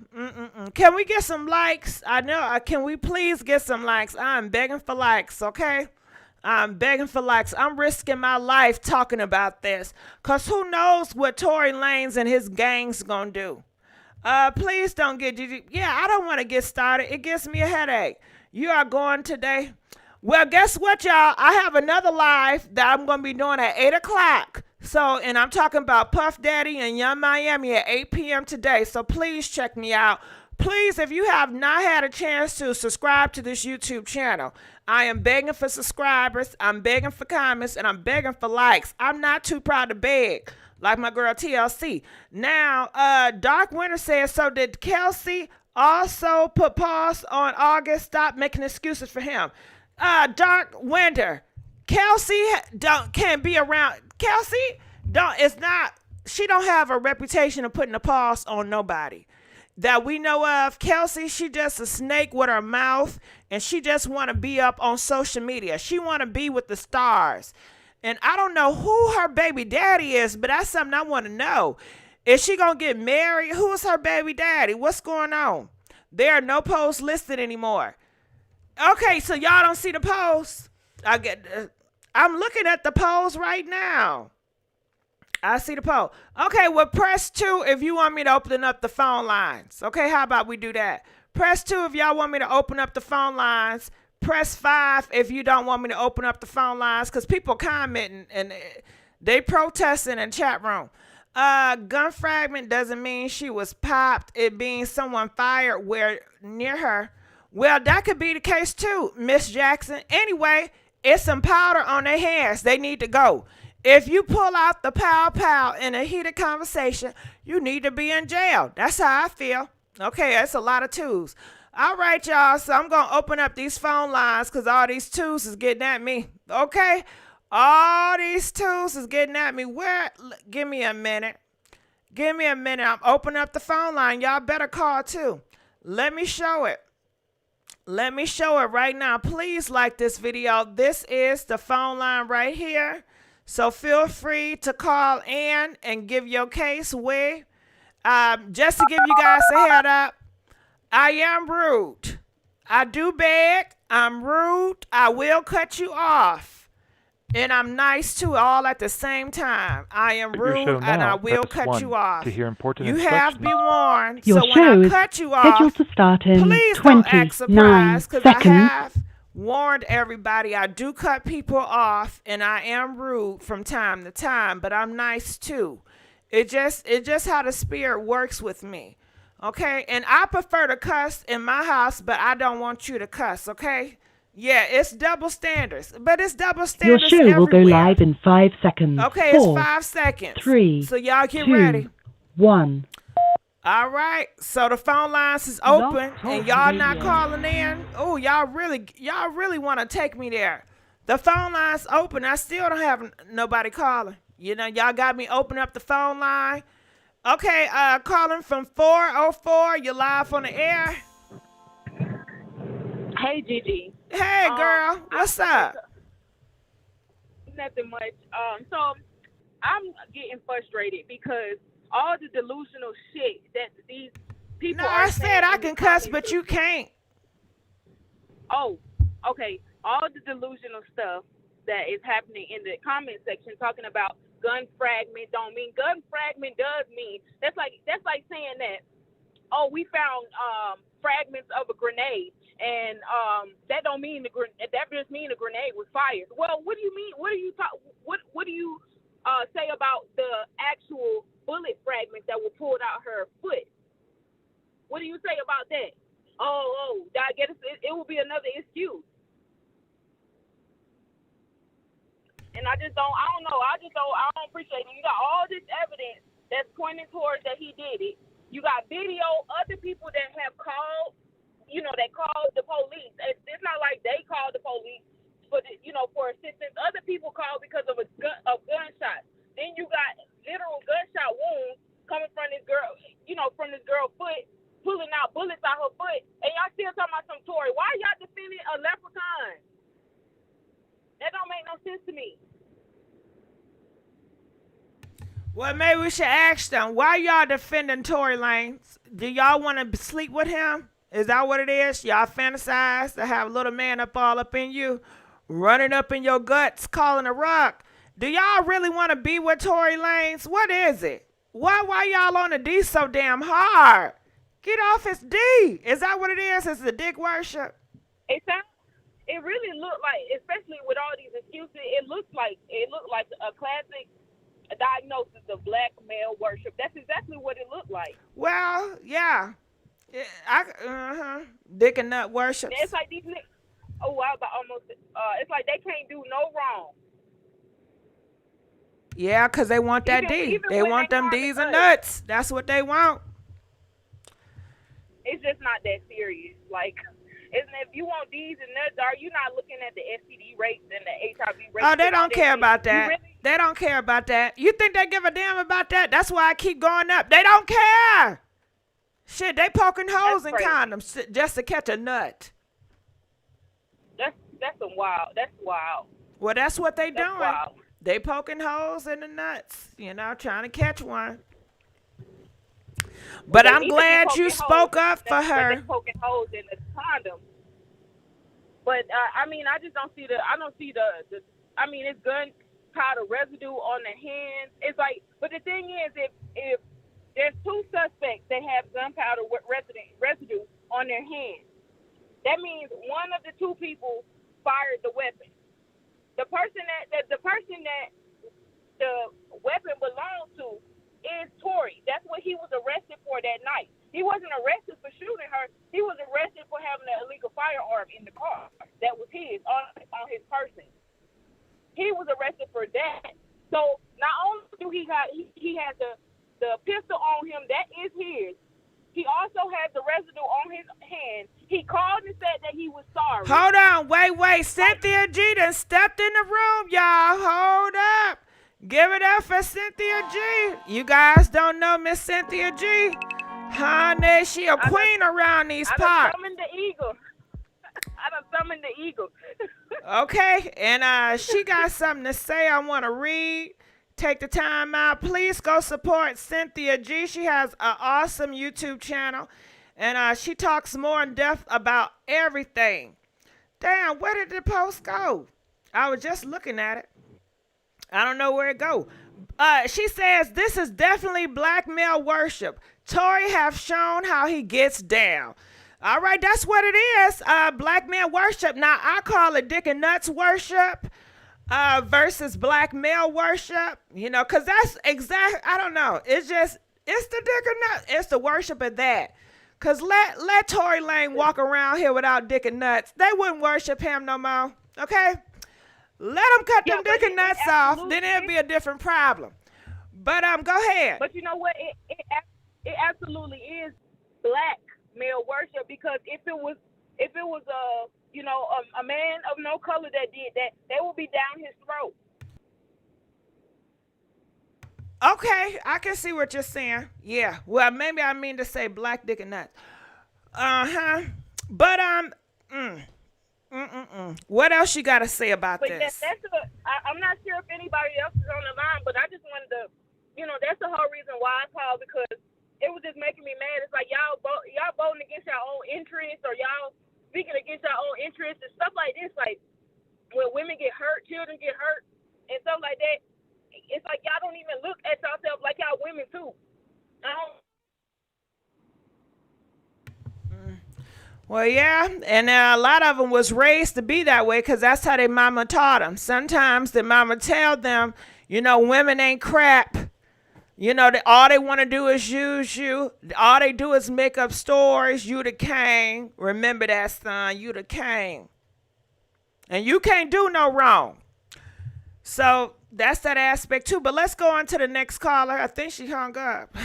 Can we get some likes? I know. Can we please get some likes? I'm begging for likes, okay? I'm begging for likes. I'm risking my life talking about this. Because who knows what Tory Lanez and his gang's going to do. Please don't get GG. Yeah, I don't want to get started. It gives me a headache. You are going today. Well, guess what, y'all? I have another live that I'm going to be doing at 8 o'clock. So, and I'm talking about Puff Daddy and Young Miami at 8 p.m. today. So please check me out. Please, if you have not had a chance to subscribe to this YouTube channel, I am begging for subscribers. I'm begging for comments, and I'm begging for likes. I'm not too proud to beg, like my girl TLC. Now, Dark Winter says, so did Kelsey also put pause on August? Stop making excuses for him. Dark Winter, Kelsey can't be around. Kelsey she don't have a reputation of putting a pause on nobody that we know of. Kelsey, she just a snake with her mouth, and she just want to be up on social media. She want to be with the stars. And I don't know who her baby daddy is, but that's something I want to know. Is she going to get married? Who is her baby daddy? What's going on? There are no posts listed anymore. Okay, so y'all don't see the posts. I'm looking at the polls right now. I see the poll. Okay, well, press 2 if you want me to open up the phone lines. Okay, how about we do that? Press 2 if y'all want me to open up the phone lines. Press 5 if you don't want me to open up the phone lines, because people commenting and they protesting in chat room. Gun fragment doesn't mean she was popped. It means someone fired where near her. Well, that could be the case too, Miss Jackson. Anyway, it's some powder on their hands. They need to go. If you pull out the pow in a heated conversation, you need to be in jail. That's how I feel. Okay, that's a lot of twos. All right, y'all. So I'm going to open up these phone lines because all these twos is getting at me. Okay? All these twos is getting at me. Where? Give me a minute. Give me a minute. I'm opening up the phone line. Y'all better call too. Let me show it. Let me show it right now. Please like this video. This is the phone line right here. So feel free to call in and give your case away. Just to give you guys a head up, I am rude. I do beg. I'm rude. I will cut you off. And I'm nice too, all at the same time. I am rude and I will cut you off. To hear important you have been warned. Your so show when I is cut you off, scheduled to start in please don't act 29 surprised because I seconds. have warned everybody. I do cut people off and I am rude from time to time, but I'm nice too. It just how the spirit works with me. Okay? And I prefer to cuss in my house, but I don't want you to cuss, okay? Yeah, it's double standards, but it's double Your standards show will go everywhere. live in 5 seconds. Okay, 4, it's 5 seconds. 3, so y'all get 2, ready. 1. All right, so the phone lines is open, and y'all not calling in. Oh, y'all really want to take me there. The phone line's open. I still don't have nobody calling. You know, y'all got me open up the phone line. Okay, calling from 404. You're live on the air. Hey, Gigi. Hey, girl. What's up? Nothing much. So I'm getting frustrated because all the delusional shit that these people No, are I said I saying can cuss, but you can't. Oh, okay. All the delusional stuff that is happening in the comment section talking about gun fragment don't mean gun fragment does mean that's like saying that we found fragments of a grenade and that don't mean that just mean a grenade was fired. Well, what do you mean? What do you say about the actual bullet fragments that were pulled out her foot? What do you say about that? I guess it will be another excuse. And I don't know. I don't appreciate it. You got all this evidence that's pointing towards that he did it. You got video, other people that have called, that called the police. It's not like they called the police for assistance. Other people called because of gunshot. Then you got literal gunshot wounds coming from this girl, from this girl's foot, pulling out bullets out her foot. And y'all still talking about some Tory. Why y'all defending a leprechaun? That don't make no sense to me. Well, maybe we should ask them, why y'all defending Tory Lanez? Do y'all want to sleep with him? Is that what it is? Y'all fantasize to have a little man all up in you, running up in your guts, calling a rock. Do y'all really want to be with Tory Lanez? What is it? Why y'all on the D so damn hard? Get off his D. Is that what it is? It's the dick worship. It really looked like, especially with all these excuses, it looked like a classic diagnosis of black male worship. That's exactly what it looked like. Well, yeah. Dick and nut worship. It's like these niggas. It's like they can't do no wrong. Yeah, because they want that D. They want them D's and nuts. That's what they want. It's just not that serious. Like, if you want D's and nuts, are you not looking at the STD rates and the HIV rates? Oh, they don't care about that. They don't care about that. You think they give a damn about that? That's why I keep going up. They don't care. Shit, they poking holes in condoms just to catch a nut. That's some wild. That's wild. Well, that's what they doing. Wild. They poking holes in the nuts, trying to catch one. But I'm glad you spoke up for her. They poking holes in the condom. But I just don't see it's gunpowder residue on the hands. It's like, but the thing is, if there's two suspects that have gunpowder residue on their hands, that means one of the two people fired the weapon. The person that the weapon belonged to is Tory. That's what he was arrested for that night. He wasn't arrested for shooting her. He was arrested for having an illegal firearm in the car that was his on his person. He was arrested for that. So not only do he had the pistol on him, that is his. He also had the residue on his hand. He called and said that he was sorry. Hold on, wait. Cynthia G done stepped in the room, y'all. Hold up. Give it up for Cynthia G. You guys don't know Miss Cynthia G. Honey, she a queen around these parts. I done summoned the eagle. I done summoned the eagle. Okay, and she got something to say I want to read. Take the time out. Please go support Cynthia G. She has an awesome YouTube channel, and she talks more in depth about everything. Damn, where did the post go? I was just looking at it. I don't know where it go. She says, this is definitely black male worship. Tory have shown how he gets down. All right, that's what it is. Black male worship. Now, I call it dick and nuts worship. Versus black male worship, you know, because that's I don't know. It's the dick or nuts. It's the worship of that. Because let Tory Lane walk around here without dick and nuts. They wouldn't worship him no more. Okay? Let them cut them dick and nuts off. Then it'll be a different problem. But go ahead. But you know what? It absolutely is black male worship, because if it was a man of no color that did that, they will be down his throat. Okay, I can see what you're saying. Yeah, well, maybe I mean to say black dick and nuts. But what else you got to say about this? I'm not sure if anybody else is on the line, but I just wanted to, that's the whole reason why I called, because it was just making me mad. It's like y'all voting against your own interests, or y'all speaking against your own interests and stuff like this. Like when women get hurt, children get hurt, and stuff like that. It's like y'all don't even look at yourself like y'all women too. Well, yeah, and a lot of them was raised to be that way because that's how their mama taught them. Sometimes their mama tell them, women ain't crap. All they want to do is use you. All they do is make up stories. You the king. Remember that, son. You the king. And you can't do no wrong. So that's that aspect too. But let's go on to the next caller. I think she hung up.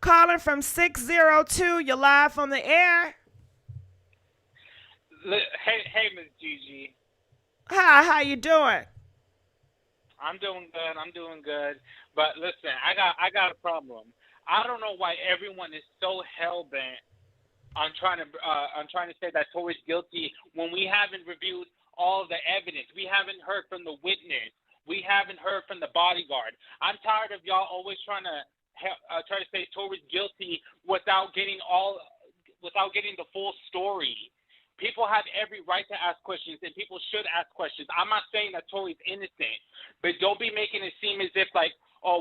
Calling from 602. You're live on the air. Hey, MissGiGi. Hi, how you doing? I'm doing good. But listen, I got a problem. I don't know why everyone is so hell bent on trying to say that Tory's guilty when we haven't reviewed all the evidence. We haven't heard from the witness. We haven't heard from the bodyguard. I'm tired of y'all always trying to say Tory's guilty without getting the full story. People have every right to ask questions, and people should ask questions. I'm not saying that Tory's innocent, but don't be making it seem as if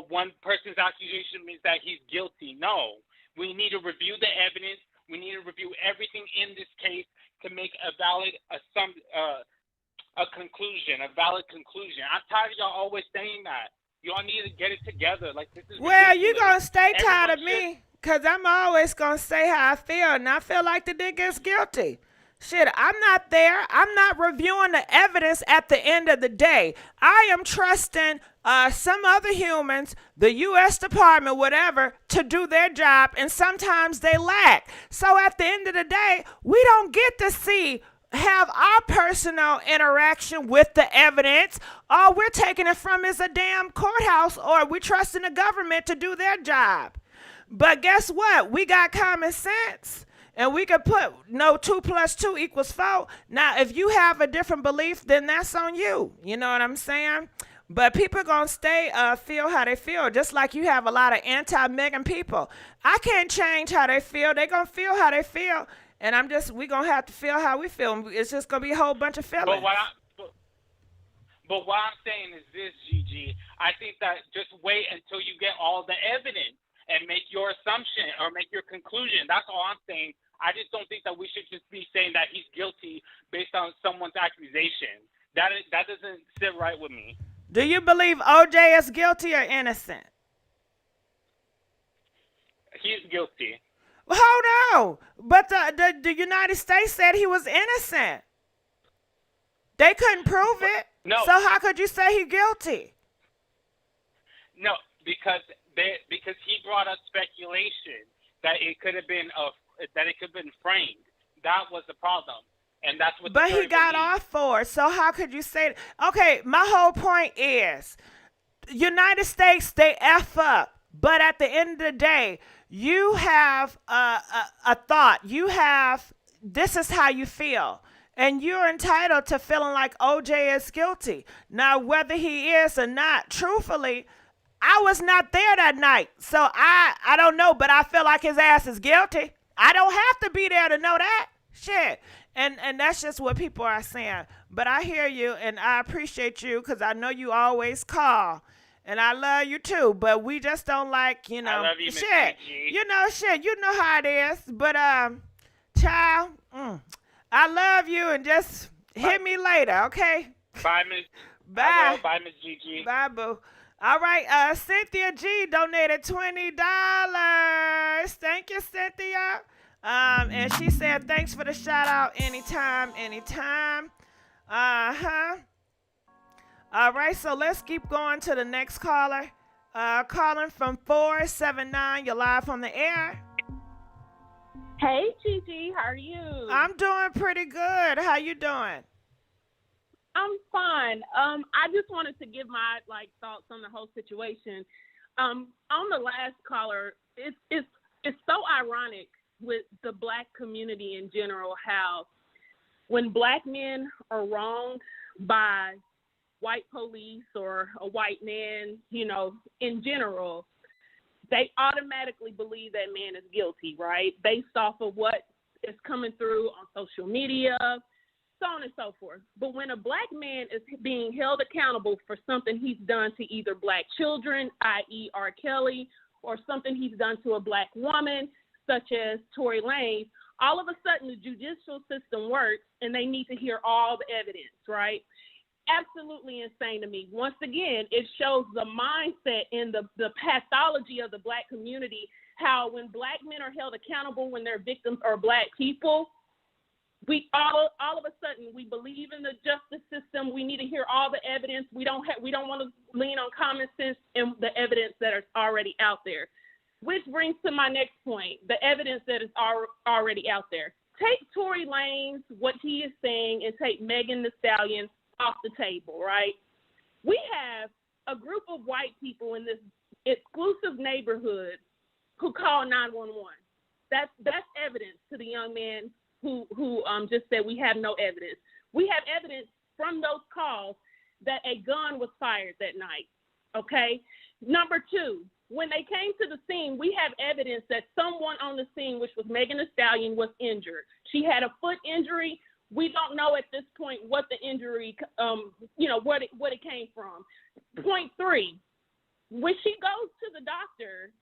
one person's accusation means that he's guilty. No. We need to review the evidence. We need to review everything in this case to make a valid conclusion. I'm tired of y'all always saying that. Y'all need to get it together. This is well, ridiculous. you going to stay tired of me because I'm always going to say how I feel, and I feel like the nigga is guilty. Shit, I'm not there. I'm not reviewing the evidence at the end of the day. I am trusting some other humans, the U.S. Department, whatever, to do their job, and sometimes they lack. So at the end of the day, we don't get to have our personal interaction with the evidence. All we're taking it from is a damn courthouse, or we're trusting the government to do their job. But guess what? We got common sense. And we could put 2 + 2 = 4. Now, if you have a different belief, then that's on you. You know what I'm saying? But people going to stay feel how they feel, just like you have a lot of anti-Megan people. I can't change how they feel. They're going to feel how they feel. And we're going to have to feel how we feel. It's just going to be a whole bunch of feelings. But what I'm saying is this, Gigi. I think that just wait until you get all the evidence and make your assumption or make your conclusion. That's all I'm saying. I just don't think that we should just be saying that he's guilty based on someone's accusation. That doesn't sit right with me. Do you believe OJ is guilty or innocent? He's guilty. Hold on. But the United States said he was innocent. They couldn't prove it. No. So how could you say he's guilty? No, because he brought up speculation that it could have been framed. That was the problem, and that's what. But he got off for it. So how could you say that? Okay, my whole point is, United States, they F up. But at the end of the day, you have a thought. You have, this is how you feel. And you're entitled to feeling like OJ is guilty. Now, whether he is or not, truthfully, I was not there that night. So I don't know, but I feel like his ass is guilty. I don't have to be there to know that. Shit. And that's just what people are saying. But I hear you, and I appreciate you because I know you always call. And I love you too, but we just don't like, you know, I love you, shit. MissGiGi. You know how it is. But child, I love you, and just hit me later, okay? Bye, Miss. Bye. Bye, MissGiGi. Bye, boo. All right, Cynthia G donated $20. Thank you, Cynthia. And she said thanks for the shout out. Anytime. All right, so let's keep going to the next caller. Calling from 479. You're live on the air. Hey, Gigi, how are you? I'm doing pretty good. How you doing? I'm fine. I just wanted to give my thoughts on the whole situation. On the last caller, it's so ironic with the Black community in general how when Black men are wronged by white police or a white man, in general, they automatically believe that man is guilty, right? Based off of what is coming through on social media, so on and so forth. But when a Black man is being held accountable for something he's done to either Black children, i.e. R. Kelly, or something he's done to a Black woman, such as Tory Lanez, all of a sudden the judicial system works and they need to hear all the evidence, right? Absolutely insane to me. Once again, it shows the mindset and the pathology of the Black community, how when Black men are held accountable when their victims are Black people, we all of a sudden we believe in the justice system. We need to hear all the evidence. We don't want to lean on common sense and the evidence that is already out there. Which brings to my next point, the evidence that is already out there. Take Tory Lanez, what he is saying, and take Megan Thee Stallion off the table, right? We have a group of white people in this exclusive neighborhood who call 911. That's evidence to the young man who just said we have no evidence. We have evidence from those calls that a gun was fired that night, okay? Number two, when they came to the scene, we have evidence that someone on the scene, which was Megan Thee Stallion, was injured. She had a foot injury. We don't know at this point what the injury, what it came from. Point three, when she goes to the doctor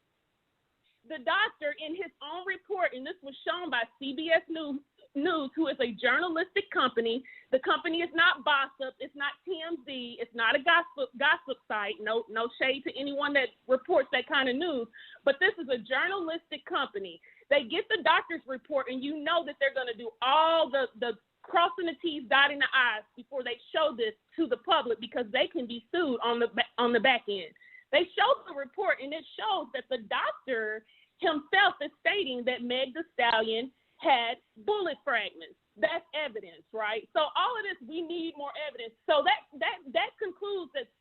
in his own report, and this was shown by CBS News, who is a journalistic company. The company is not GOSSIP. It's not TMZ. It's not a gossip site. No shade to anyone that reports that kind of news. But this is a journalistic company. They get the doctor's report, and you know that they're going to do all the crossing the T's, dotting the I's before they show this to the public because they can be sued on the back end. They show the report, and it shows that the doctor himself is stating that Meg Thee Stallion had bullet fragments. That's evidence, right? So all of this, we need more evidence. So that concludes that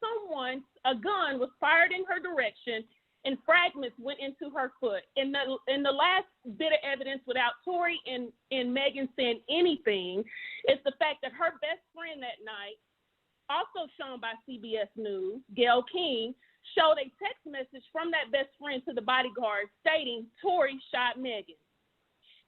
a gun was fired in her direction and fragments went into her foot. And the last bit of evidence without Tory and Megan saying anything is the fact that her best friend that night, also shown by CBS News, Gayle King, showed a text message from that best friend to the bodyguard stating Tory shot Megan.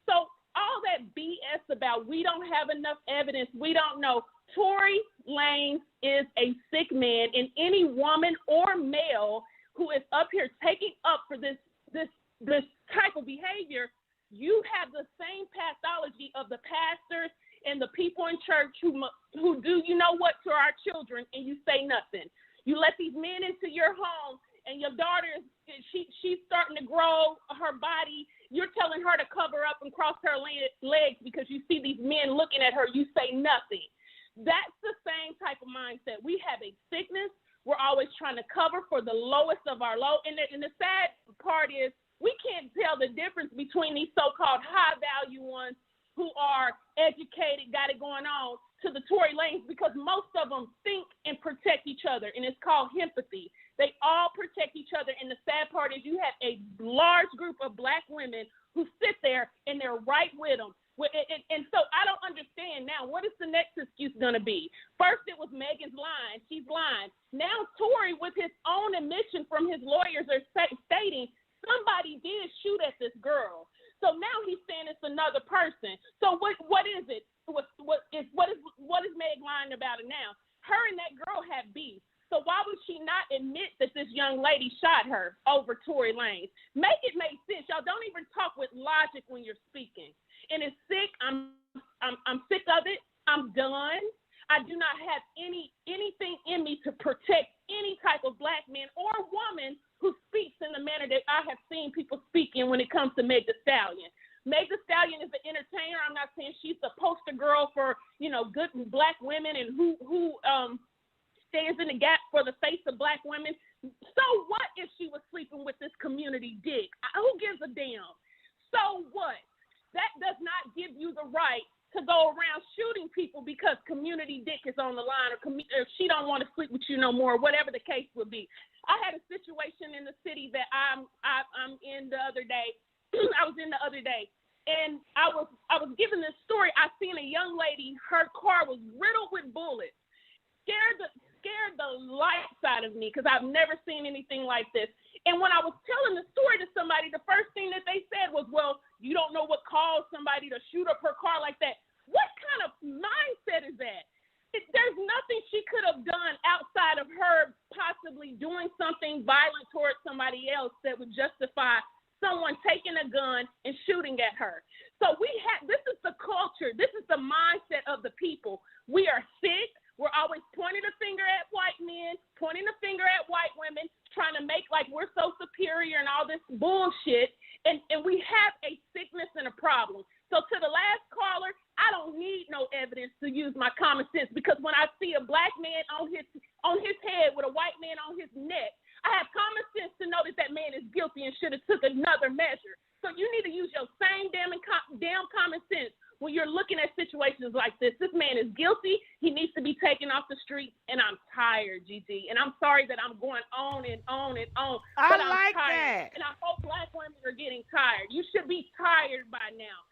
So all that BS about we don't have enough evidence, we don't know. Tory Lanez is a sick man, and any woman or male who is up here taking up for this type of behavior, you have the same pathology of the pastors and the people in church who do you know what to our children, and you say nothing. You let these men into your home, and your daughter she's starting to grow her body. You're telling her to cover up and cross her legs because you see these men looking at her. You say nothing. That's the same type of mindset. We have a sickness. We're always trying to cover for the lowest of our low. And the sad part is we can't tell the difference between these so-called high-value ones who are educated, got it going on, to the Tory Lanez, because most of them think and protect each other, and it's called empathy. They all protect each other, and the sad part is you have a large group of black women who sit there, and they're right with them. And so I don't understand now, what is the next excuse going to be? First, it was Megan's lying. She's lying. Now Tory, with his own admission from his lawyers, are stating somebody did shoot at this girl. So now he's saying it's another person. So what is it? What is Meg lying about it now? Her and that girl have beef. So why would she not admit that this young lady shot her over Tory Lanez? Make it make sense. Y'all don't even talk with logic when you're speaking. And it's sick. I'm sick of it. I'm done. I do not have anything in me to protect any type of black man or woman who speaks in the manner that I have seen people speaking when it comes to Meg Thee Stallion. Meg Thee Stallion is an entertainer. I'm not saying she's the poster girl for, good black women and who stands in the gap for the face of black women. So what if she was sleeping with this community dick? Who gives a damn? So what? That does not give you the right to go around shooting people because community dick is on the line or she don't want to sleep with you no more, whatever the case would be. I had a situation in the city that I'm in the other day. I was in the other day, and I was given this story. I seen a young lady. Her car was riddled with bullets. Scared the lights out of me because I've never seen anything like this. And when I was telling the story to somebody, the first thing that they said was, well, you don't know what caused somebody to shoot up her car like that. What kind of mindset is that? There's nothing she could have done outside of her possibly doing something violent towards somebody else that would justify someone taking a gun and shooting at her. So this is the culture. This is the mindset of the people. We are sick. We're always pointing a finger at white men, pointing a finger at white women, trying to make like we're so superior and all this bullshit. And we have a sickness and a problem. So to the last caller, I don't need no evidence to use my common sense, because when I see a black man on his head with a white man on his neck, I have common sense to know that man is guilty and should have took another measure. So you need to use your same damn common sense when you're looking at situations like this. This man is guilty. He needs to be taken off the street, and I'm tired, GG. And I'm sorry that I'm going on and on and on. But I'm like tired. that. And I hope black women are getting tired. You should be tired by now.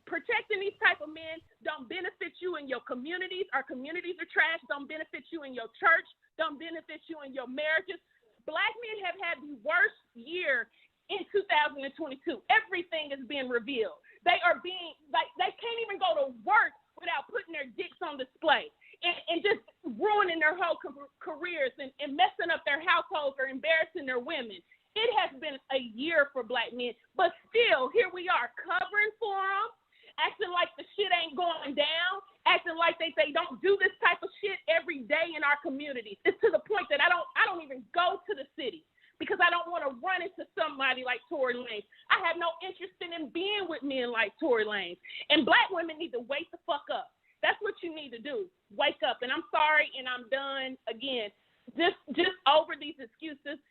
Protecting these type of men don't benefit you in your communities. Our communities are trash. Don't benefit you in your church. Don't benefit you in your marriages. Black men have had the worst year in 2022. Everything is being revealed. They are being they can't even go to work without putting their dicks on display and just ruining their whole careers and messing up their households or embarrassing their women. It has been a year for black men, but still, here we are covering for them, acting like the shit ain't going down, acting like they don't do this type of shit every day in our communities. It's to the point that I don't even go to the city because I don't want to run into somebody like Tory Lanez. I have no interest in being with men like Tory Lanez. And black women need to wake the fuck up. That's what you need to do. Wake up. And I'm sorry, and I'm done again. Just over these excuses.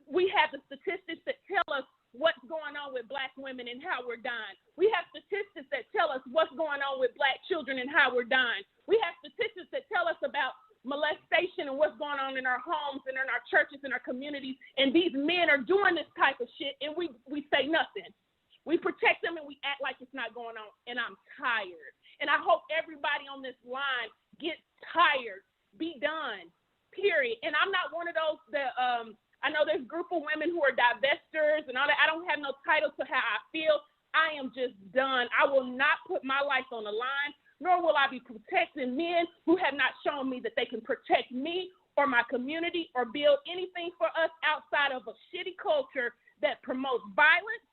We have the statistics that tell us what's going on with black women and how we're dying. We have statistics that tell us what's going on with black children and how we're dying. We have statistics that tell us about molestation and what's going on in our homes and in our churches and our communities. And these men are doing this type of shit, and we say nothing. We protect them and we act like it's not going on. And I'm tired. And I hope everybody on this line gets tired. Be done. Period. And I'm not one of those that I know there's a group of women who are divestors and all that. I don't have no title to how I feel. I am just done. I will not put my life on the line, nor will I be protecting men who have not shown me that they can protect me or my community or build anything for us outside of a shitty culture that promotes violence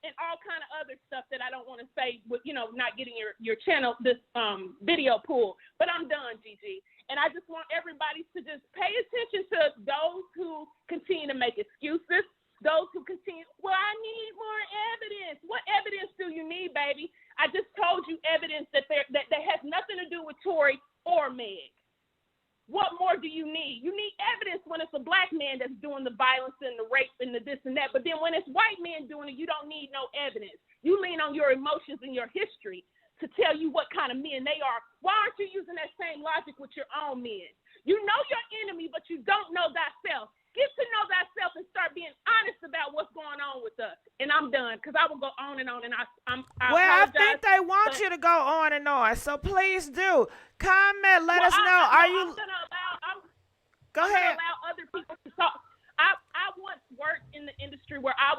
and all kind of other stuff that I don't want to say with, not getting your channel, this video pulled. But I'm done, GG. And I just want everybody to just pay attention to those who continue to make excuses, those who continue, well, I need more evidence. What evidence do you need, baby? I just told you evidence that has nothing to do with Tory or Meg. What more do you need? You need evidence when it's a black man that's doing the violence and the rape and the this and that. But then when it's white men doing it, you don't need no evidence. You lean on your emotions and your history to tell you what kind of men they are. Why aren't you using that same logic with your own men? You know your enemy, but you don't know thyself. Get to know thyself and start being honest about what's going on with us. And I'm done, because I will go on and on. And I I think they want you to go on and on. So please do. Comment, let us know. Go ahead. Allow other people to talk. I once worked in the industry where I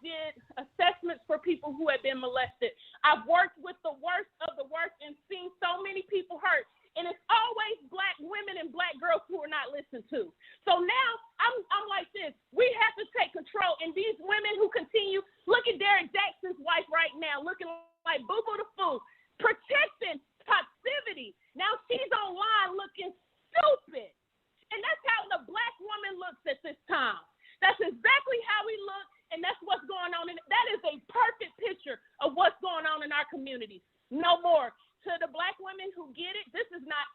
did assessments for people who had been molested. I've worked with the worst of the worst and seen so many people hurt. And it's always black women and black girls who are not listened to. So now I'm like this. We have to take control. And these women who continue, look at Derek Jackson's wife right now, looking like Boo Boo the Fool, protecting passivity. Now she's online looking stupid. And that's how the black woman looks at this time. That's exactly how we look, and that's what's going on. And that is a perfect picture of what's going on in our communities. No more. To the black women who get it, this is not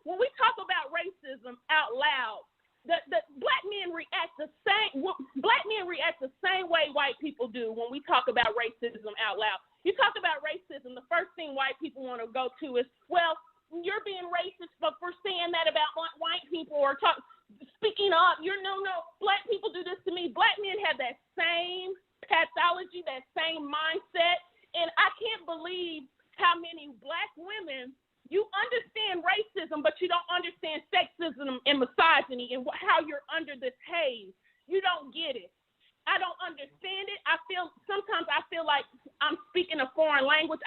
when we talk about racism out loud, the black men react the same. Black men react the same way white people do when we talk about racism out loud. You talk about racism, the first thing white people want to go to is, well, you're being racist for saying that about white people or speaking up. No, black people do this to me. Black men have that same pathology, that same mindset, and I can't believe how many black women, you understand racism, but you don't understand sexism and misogyny and how you're under this haze. You don't get it. I don't understand it. Sometimes I feel like I'm speaking a foreign language.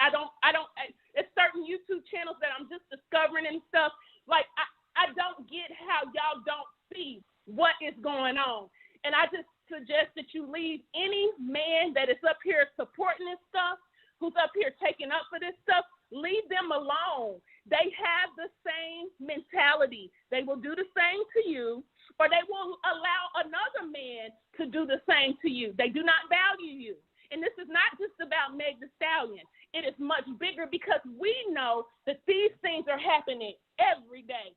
It's certain YouTube channels that I'm just discovering and stuff. Like, I don't get how y'all don't see what is going on. And I just suggest that you leave any man that is up here supporting this stuff, who's up here taking up for this stuff, leave them alone. They have the same mentality. They will do the same to you, or they will allow another man to do the same to you. They do not value you. And this is not just about Meg Thee Stallion. It is much bigger because we know that these things are happening every day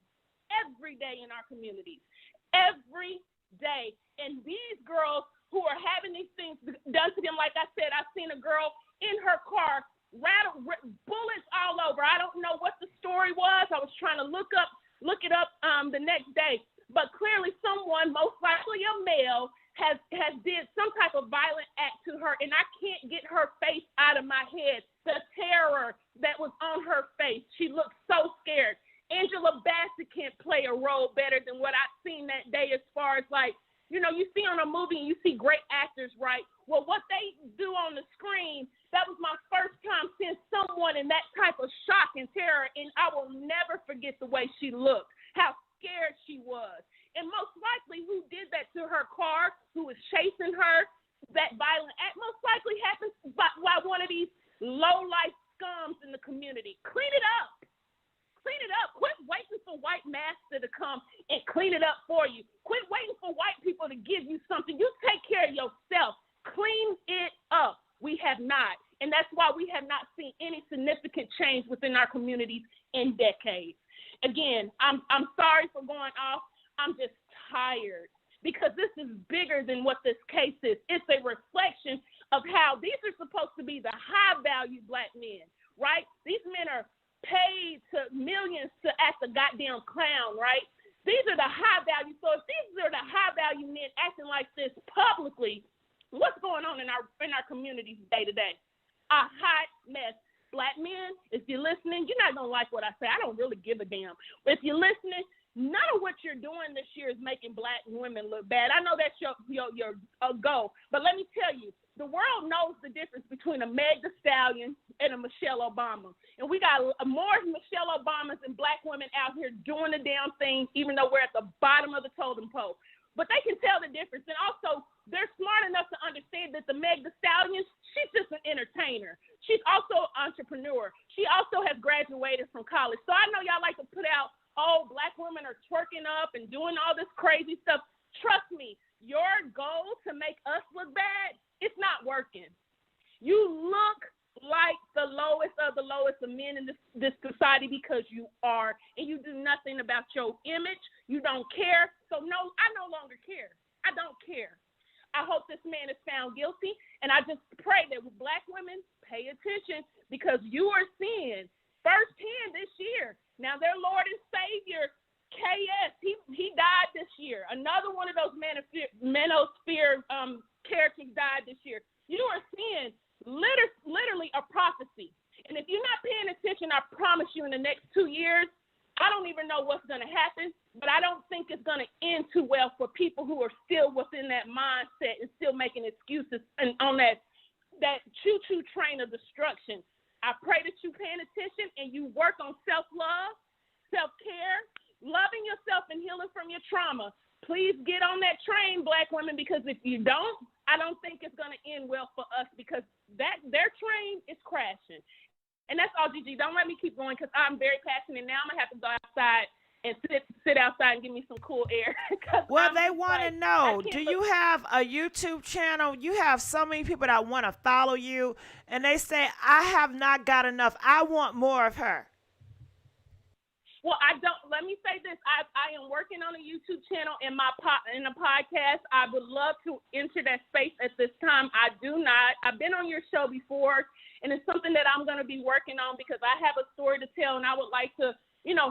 in our communities, every day. And these girls who are having these things done to them, like I said, I've seen a girl in her car, bullets all over. I don't know what the story was. I was trying to look it up the next day. But clearly someone, most likely a male, has did some type of violent act to her, and I can't get her face out of my head. The terror that was on her face. She looked so scared. Angela Bassett can't play a role better than what I've seen that day as far as like, you see on a movie and you see great actors, right? Well, what they do on the screen, that was my first time seeing someone in that type of shock and terror, and I will never forget the way she looked, how scared she was. And most likely who did that to her car, who was chasing her, that violent act most likely happened by one of these low-life scums in the community. Clean it up. Clean it up. Quit waiting for white master to come and clean it up for you. Quit waiting for white people to give you something. You take care of yourself. Clean it up. We have not. And that's why we have not seen any significant change within our communities in decades. Again, I'm sorry for going off. I'm just tired because this is bigger than what this case is. It's a reflection of how these are supposed to be the high-value black men, right? These men are paid to millions to act a goddamn clown, right? These are the high value. So if these are the high value men acting like this publicly, what's going on in our communities day to day? A hot mess. Black men, if you're listening, you're not gonna like what I say. I don't really give a damn. But if you're listening, none of what you're doing this year is making black women look bad. I know that's your goal, but let me tell you, the world knows the difference between a Meg Thee Stallion and a Michelle Obama. And we got more Michelle Obamas and black women out here doing the damn thing, even though we're at the bottom of the totem pole. But they can tell the difference. And also, they're smart enough to understand that the Meg Thee Stallion, she's just an entertainer. She's also an entrepreneur. She also has graduated from college. So I know y'all like to put out, oh, black women are twerking up and doing all this crazy stuff. Trust me, your goal to make us look bad, it's not working. You look like the lowest of men in this society because you are, and you do nothing about your image. You don't care. So no, I no longer care. I don't care. I hope this man is found guilty, and I just pray that black women pay attention because you are seeing firsthand this year. Now their Lord and Savior, KS, he died this year. Another one of those manosphere characters died this year. You are seeing literally a prophecy. And if you're not paying attention, I promise you in the next 2 years, I don't even know what's going to happen, but I don't think it's going to end too well for people who are still within that mindset and still making excuses and on that choo-choo train of destruction. I pray that you're paying attention and you work on self-love, self-care, loving yourself and healing from your trauma. Please get on that train, black women, because if you don't, I don't think it's going to end well for us because their train is crashing. And that's all, Gigi. Don't let me keep going because I'm very passionate. Now I'm going to have to go outside and sit outside and give me some cool air. Well, they want to know, do you have a YouTube channel? You have so many people that want to follow you, and they say, I have not got enough. I want more of her. Well, I don't. Let me say this. I am working on a YouTube channel in a podcast. I would love to enter that space at this time. I do not. I've been on your show before, and it's something that I'm going to be working on because I have a story to tell, and I would like to,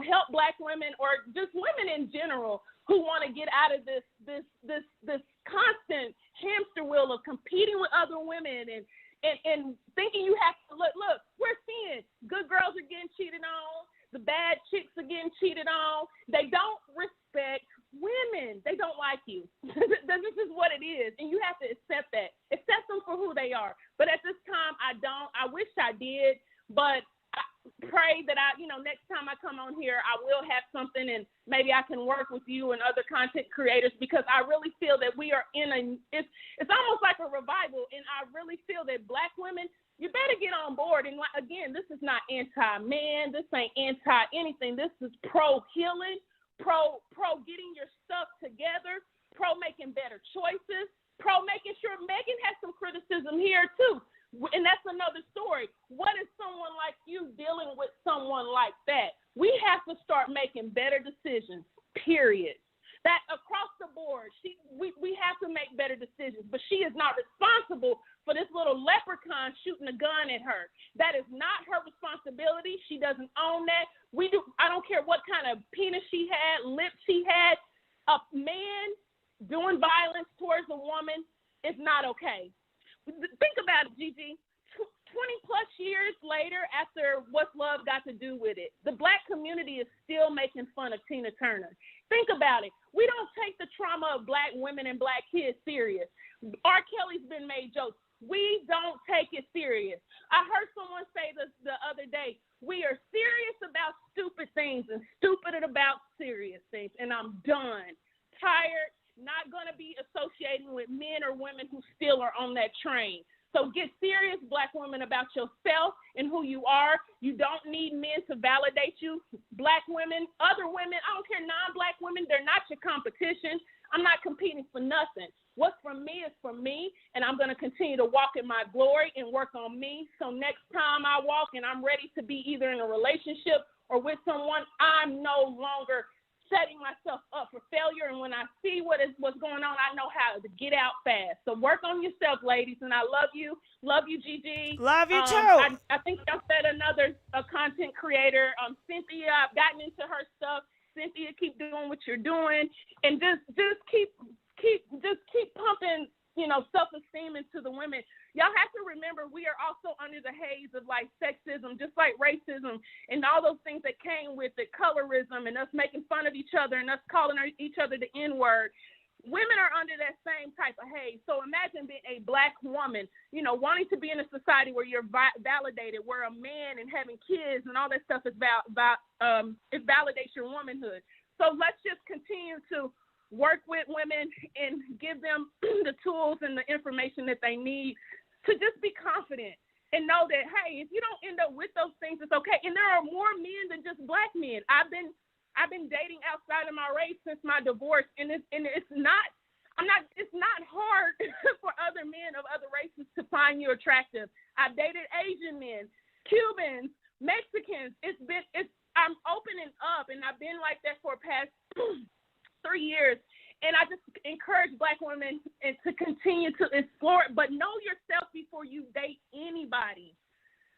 help black women or just women in general who want to get out of this constant hamster wheel of competing with other women and thinking you have to look. We're seeing good girls are getting cheated on. The bad chicks are getting cheated on. They don't respect women. They don't like you. This is what it is. And you have to accept that. Accept them for who they are. But at this time, I don't. I wish I did. But I pray that next time I come on here, I will have something and maybe I can work with you and other content creators because I really feel that we are it's almost like a revival. And I really feel that black women, you better get on board. And again, this is not anti-man. This ain't anti-anything. This is pro-healing, pro getting your stuff together, pro making better choices, pro making sure Megan has some criticism here too. And that's another story. What is someone like you dealing with someone like that? We have to start making better decisions, period. That across the board, we have to make better decisions, but she is not responsible for this little leprechaun shooting a gun at her. That is not her responsibility. She doesn't own that. I don't care what kind of penis she had, lips she had. A man doing violence towards a woman is not okay. Think about it, Gigi. 20 plus years later, after What's Love got to do with it, the black community is still making fun of Tina Turner. Think about it. We don't take the trauma of black women and black kids serious. R. Kelly's been made jokes. We don't take it serious. I heard someone say this the other day. We are serious about stupid things and stupid about serious things. And I'm done. Tired. Not going to be associating with men or women who still are on that train. So get serious, black women, about yourself and who you are. You don't need men to validate you. Black women, other women, I don't care, non-black women, they're not your competition. I'm not competing for nothing. What's for me is for me, and I'm going to continue to walk in my glory and work on me. So next time I walk and I'm ready to be either in a relationship or with someone, I'm no longer setting myself up for failure. And when I see what's going on, I know how to get out fast. So work on yourself, ladies. And I love you. Love you, Gigi. Love you too. I think y'all said another content creator. Cynthia, I've gotten into her stuff. Cynthia, keep doing what you're doing, and just keep pumping, self-esteem into the women. Y'all have to remember we are also under the haze of like sexism, just like racism and all those things that came with it, colorism and us making fun of each other and us calling each other the N-word. Women are under that same type of haze. So imagine being a black woman, wanting to be in a society where you're validated, where a man and having kids and all that stuff it validates your womanhood. So let's just continue to work with women and give them the tools and the information that they need to just be confident and know that, hey, if you don't end up with those things, it's okay. And there are more men than just black men. I've been dating outside of my race since my divorce, and it's not hard for other men of other races to find you attractive. I've dated Asian men, Cubans, Mexicans. I'm opening up, and I've been like that for the past 3 years. And I just encourage black women to continue to explore it, but know yourself before you date anybody.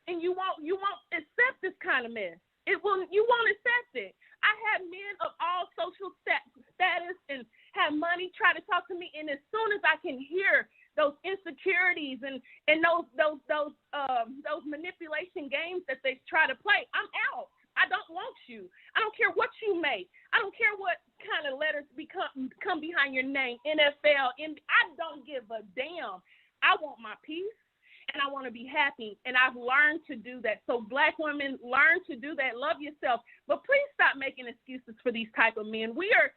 And you won't accept this kind of mess. You won't accept it. I have men of all social status and have money try to talk to me, and as soon as I can hear those insecurities and those manipulation games that they try to play, I'm out. I don't want you. I don't care what you make. I don't care what kind of letters come behind your name, NFL, and I don't give a damn. I want my peace, and I want to be happy, and I've learned to do that. So black women, learn to do that. Love yourself, but please stop making excuses for these type of men. We are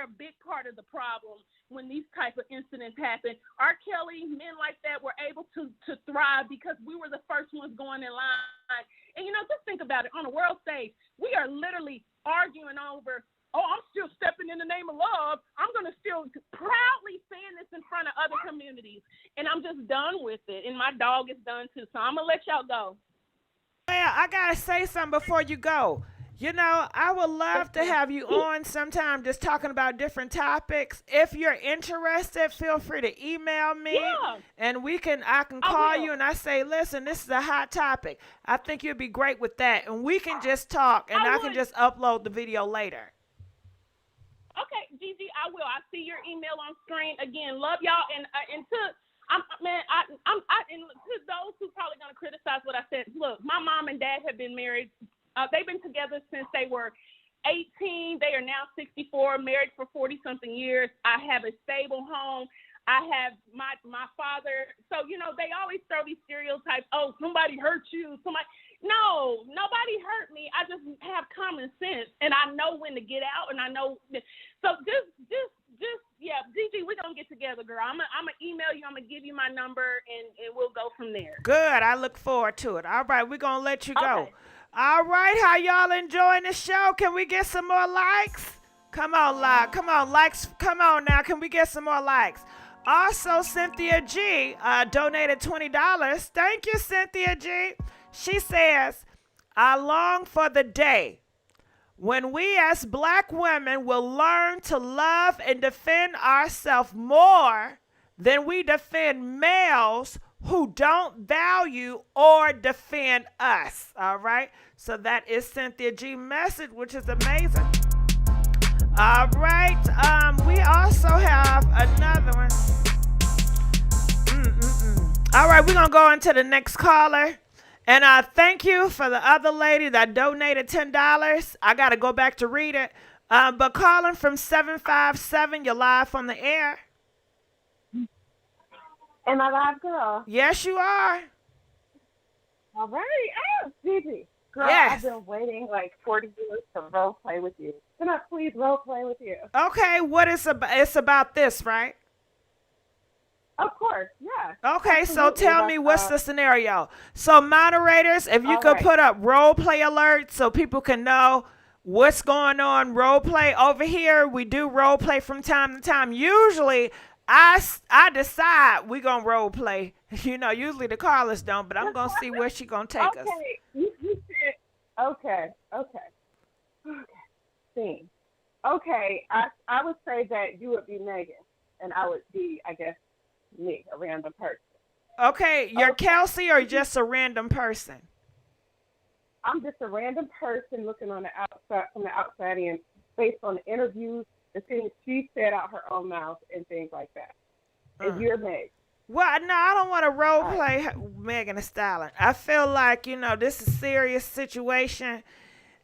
a big part of the problem when these type of incidents happen. R. Kelly, men like that were able to thrive because we were the first ones going in line. And, just think about it. On a world stage, we are literally arguing over, I'm still stepping in the name of love. I'm going to still proudly saying this in front of other communities. And I'm just done with it. And my dog is done too. So I'm going to let y'all go. Well, I got to say something before you go. I would love to have you on sometime just talking about different topics. If you're interested, feel free to email me, and I can call you and I say, listen, this is a hot topic. I think you'd be great with that. And we can just talk, and I can just upload the video later. Okay, Gigi, I will. I see your email on screen. Again, love y'all. And to those who probably going to criticize what I said, look, my mom and dad have been married. They've been together since they were 18. They are now 64, married for 40-something years. I have a stable home. I have my father. So, they always throw these stereotypes. Oh, somebody hurt you. No, nobody hurt me. I just have common sense, and I know when to get out, and I know. So Gigi, we're going to get together, girl. I'm going to email you. I'm going to give you my number, and we'll go from there. Good. I look forward to it. All right, we're going to let you go. All right, how y'all enjoying the show? Can we get some more likes? Come on, likes. Come on now. Can we get some more likes? Also, Cynthia G donated $20. Thank you, Cynthia G. She says, I long for the day when we as black women will learn to love and defend ourselves more than we defend males who don't value or defend us. All right. So that is Cynthia G message, which is amazing. All right. We also have another one. All right. We're going to go into the next caller. And thank you for the other lady that donated $10. I got to go back to read it. But calling from 757, you're live on the air. Am I live, girl? Yes, you are. All right. Oh, Gigi. Girl, yes. I've been waiting like 40 years to role play with you. Can I please role play with you? Okay, what is about? It's about this, right? Of course, yeah. Okay, absolutely. so tell me what's the scenario. So moderators, if you could put up role play alerts so people can know what's going on. Role play over here. We do role play from time to time. Usually I decide we gonna role play. Usually the callers don't, but I'm gonna see where she gonna take us. You said okay. See. Okay, I would say that you would be Megan, and I would be, I guess, me, a random person. Okay, you're Kelsey or just a random person? I'm just a random person looking on the outside, from the outside in, based on the interviews, the things she said out her own mouth, and things like that. And you're Meg. Well, no, I don't want to role play Megan Thee Stallion. I feel like, this is a serious situation,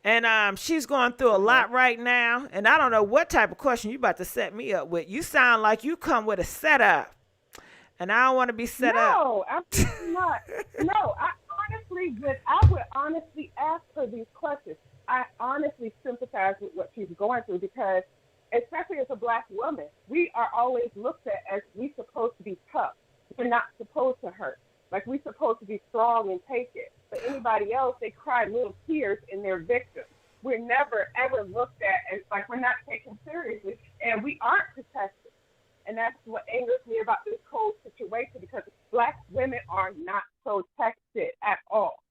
and she's going through a lot right now, and I don't know what type of question you about to set me up with. You sound like you come with a setup, and I don't want to be set up. No, absolutely not. No, I would honestly ask her these questions. I honestly sympathize with what she's going through because, especially as a black woman, we are always looked at as we supposed to be tough. We're not supposed to hurt. Like we supposed to be strong and take it. But anybody else, they cry little tears in their victim. We're never ever looked at as like we're not taken seriously, and we aren't protected. And that's what angers me about this whole situation, because Black women are not protected at all.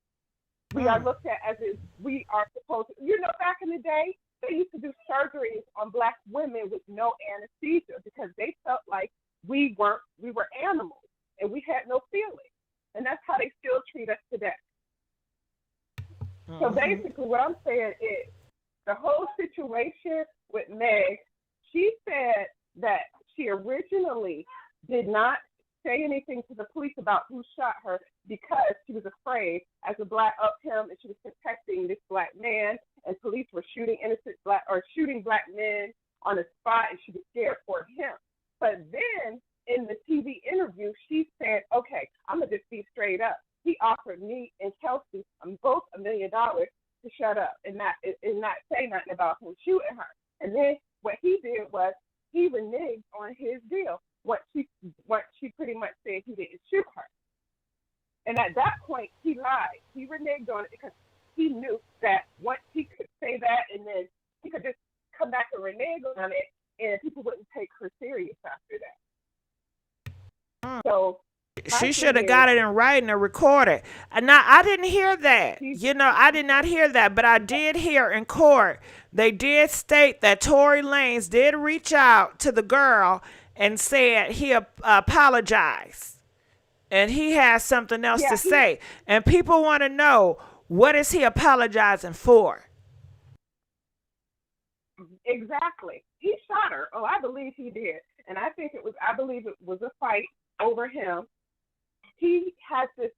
We are looked at as if we are supposed to. You know, back in the day, they used to do surgeries on Black women with no anesthesia because they felt like we were animals and we had no feeling. And that's how they still treat us today. So basically what I'm saying is the whole situation with Meg, she said that she originally did not say anything to the police about who shot her because she was afraid as a Black of him, and she was protecting this Black man, and police were shooting shooting Black men on the spot, and she was scared for him. But then in the TV interview, she said, okay, I'm going to just be straight up. He offered me and Kelsey both $1 million to shut up and not say nothing about him shooting her. And then what he did was he reneged on his deal. What she pretty much said he didn't shoot her. And at that point, he lied. He reneged on it because he knew that once he could say that, and then he could just come back and renege on it, and people wouldn't take her serious after that. So she should have got it in writing or recorded. Now, I didn't hear that. I did not hear that, but I did hear in court, they did state that Tory Lanez did reach out to the girl and said he apologized. And he has something else to say. And people want to know, what is he apologizing for? Exactly. He shot her. Oh, I believe he did. And I believe it was a fight over him. He has this,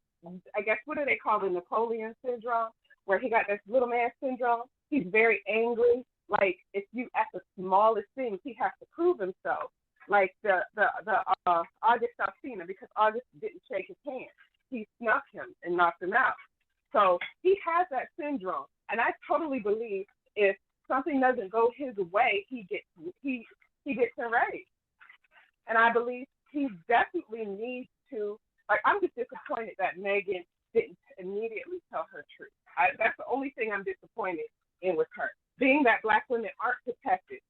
I guess, what do they call the Napoleon syndrome, where he got this little man syndrome. He's very angry. Like, if you, at the smallest things, he has to prove himself. Like the August Alsina, because August didn't shake his hand. He snuffed him and knocked him out. So he has that syndrome. And I totally believe if something doesn't go his way, he gets enraged. And I believe he definitely needs to, like, I'm just disappointed that Megan didn't immediately tell her truth. That's the only thing I'm disappointed in with her. Being that Black women aren't protected,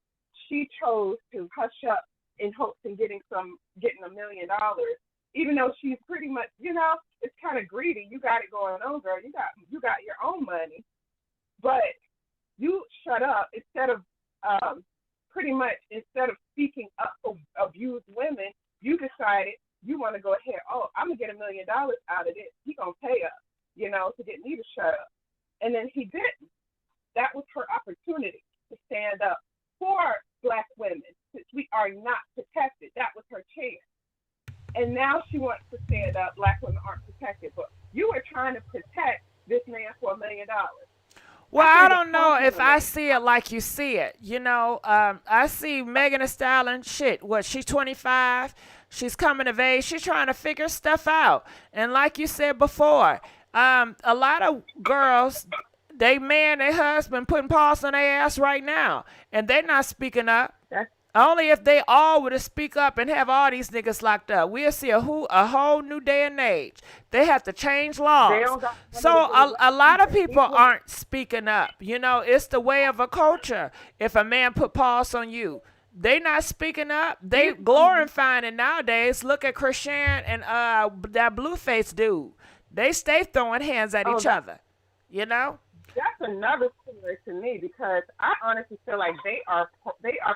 she chose to hush up in hopes of getting $1 million, even though she's pretty much, it's kind of greedy. You got it going on, girl. You got your own money, but you shut up instead of speaking up for abused women. You decided you want to go ahead. Oh, I'm gonna get $1 million out of this. He gonna pay us, to get me to shut up, and then he didn't. That was her opportunity to stand up for Black women, since we are not protected. That was her chance. And now she wants to stand up. Black women aren't protected. But you were trying to protect this man for $1 million. Well, I don't know if I see it like you see it. I see Megan Thee Stallion, she's 25. She's coming of age. She's trying to figure stuff out. And like you said before, a lot of girls, their husband putting paws on their ass right now. And they're not speaking up. Only if they all would speak up and have all these niggas locked up, we'll see a whole new day and age. They have to change laws. So a lot of people aren't speaking up. It's the way of a culture. If a man put paws on you, they not speaking up. They glorifying it nowadays. Look at Christian and that Blueface dude. They stay throwing hands at each other. That's another story to me, because I honestly feel like they are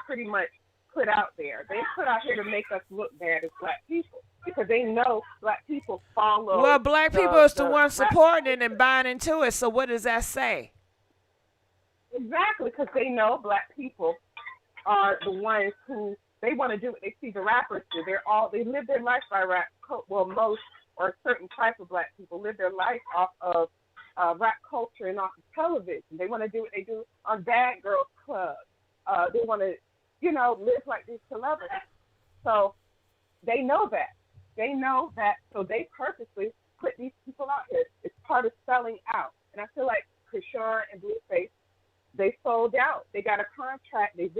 pretty much put out there. They put out here to make us look bad as Black people, because they know Black people follow. Well, Black people is the ones supporting it and buying into it. So what does that say? Exactly, because they know Black people are the ones who they want to do what they see the rappers do. They live their life by rap. Well, most or certain type of Black people live their life off of rap culture and off of television. They want to do what they do on Bad Girls Club. They want to, live like these celebrities. So they know that. So they purposely put these people out here. It's part of selling out. And I feel like Krishan and Blueface, they sold out. They got a contract. It's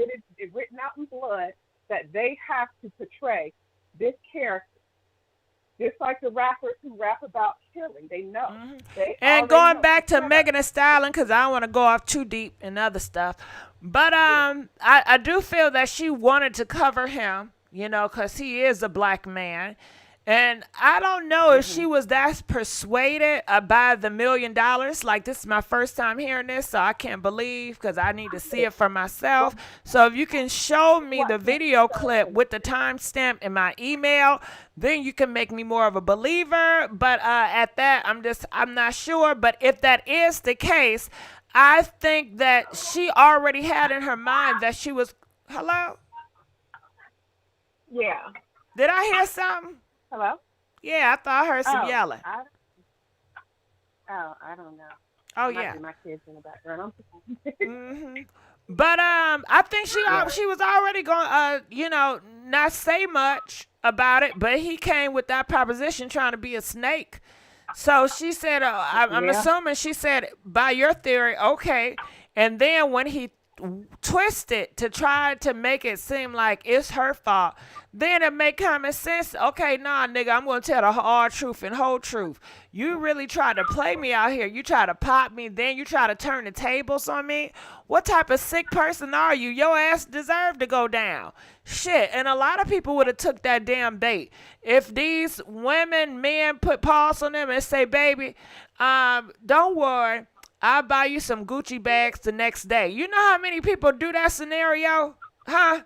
written out in blood that they have to portray this character. Just like the rappers who rap about killing, they know. Mm-hmm. They And already going know. back to Shut up. Megan Thee Stallion, because I don't want to go off too deep in other stuff, but I do feel that she wanted to cover him, you know, because he is a black man. And I don't know if she was that persuaded by the $1 million. Like, this is my first time hearing this, so I can't believe because I need to see it for myself. So if you can show me the video clip with the timestamp in my email, then you can make me more of a believer. But at that, I'm not sure. But if that is the case, I think that she already had in her mind that she was, hello? Yeah. Did I hear something? Hello? Yeah, I thought I heard some yelling. I don't know. Oh, Might yeah. be my kids in the background. But I think she was already going, you know, not say much about it, but he came with that proposition trying to be a snake. So she said, I'm assuming she said, by your theory, okay. And then when he twisted to try to make it seem like it's her fault, then it make common sense. Okay, nah, nigga, I'm gonna tell the hard truth and whole truth. You really try to play me out here. You try to pop me, then you try to turn the tables on me. What type of sick person are you? Your ass deserved to go down. Shit, and a lot of people would have took that damn bait. If these men put paws on them and say, baby, don't worry, I'll buy you some Gucci bags the next day. You know how many people do that scenario? Huh?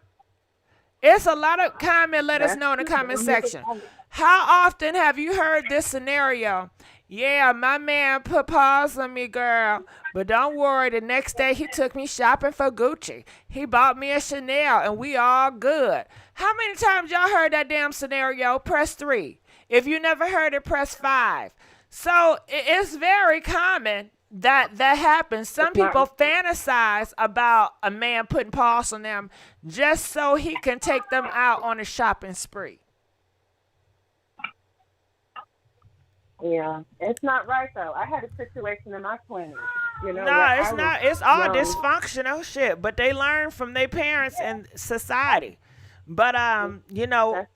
It's a lot of comment. Let us know in the comment section. How often have you heard this scenario? Yeah, my man put paws on me, girl. But don't worry, the next day he took me shopping for Gucci. He bought me a Chanel and we all good. How many times y'all heard that damn scenario? Press 3. If you never heard it, press 5. So it's very common that happens. Some people fantasize about a man putting paws on them just so he can take them out on a shopping spree. Yeah, it's not right though. I had a situation in my 20s. You know, No, it's not. It's all dysfunctional shit. But they learn from their parents and society. But you know,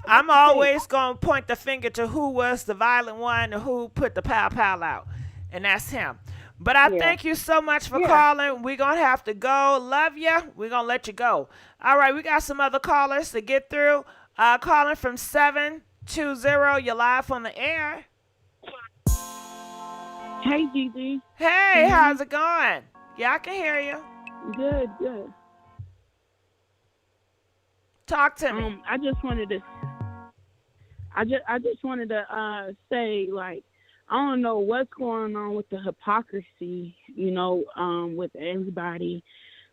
I'm always gonna point the finger to who was the violent one and who put the pow out, and that's him. But I thank you so much for calling. We're going to have to go. Love you. We're going to let you go. All right, we got some other callers to get through. Calling from 720. You're live on the air. Hey, Gigi. Hey, how's it going? Yeah, I can hear you. Good. Talk to me. I just wanted to say, like, I don't know what's going on with the hypocrisy, you know, with everybody.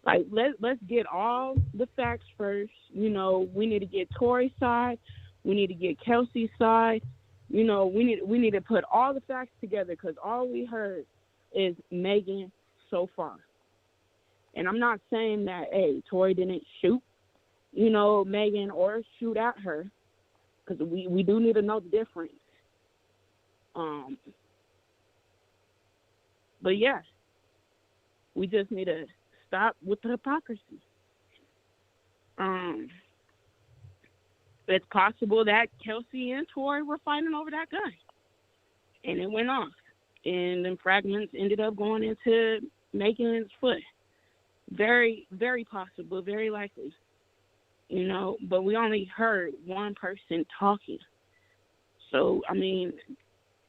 Like, let's get all the facts first. You know, we need to get Tory's side. We need to get Kelsey's side. You know, we need to put all the facts together because all we heard is Megan so far. And I'm not saying that, hey, Tory didn't shoot, you know, Megan or shoot at her because we do need to know the difference. But yeah, we just need to stop with the hypocrisy. It's possible that Kelsey and Tory were fighting over that gun, and it went off, and then fragments ended up going into Megan's foot. Very, very possible, very likely, you know. But we only heard one person talking, so I mean,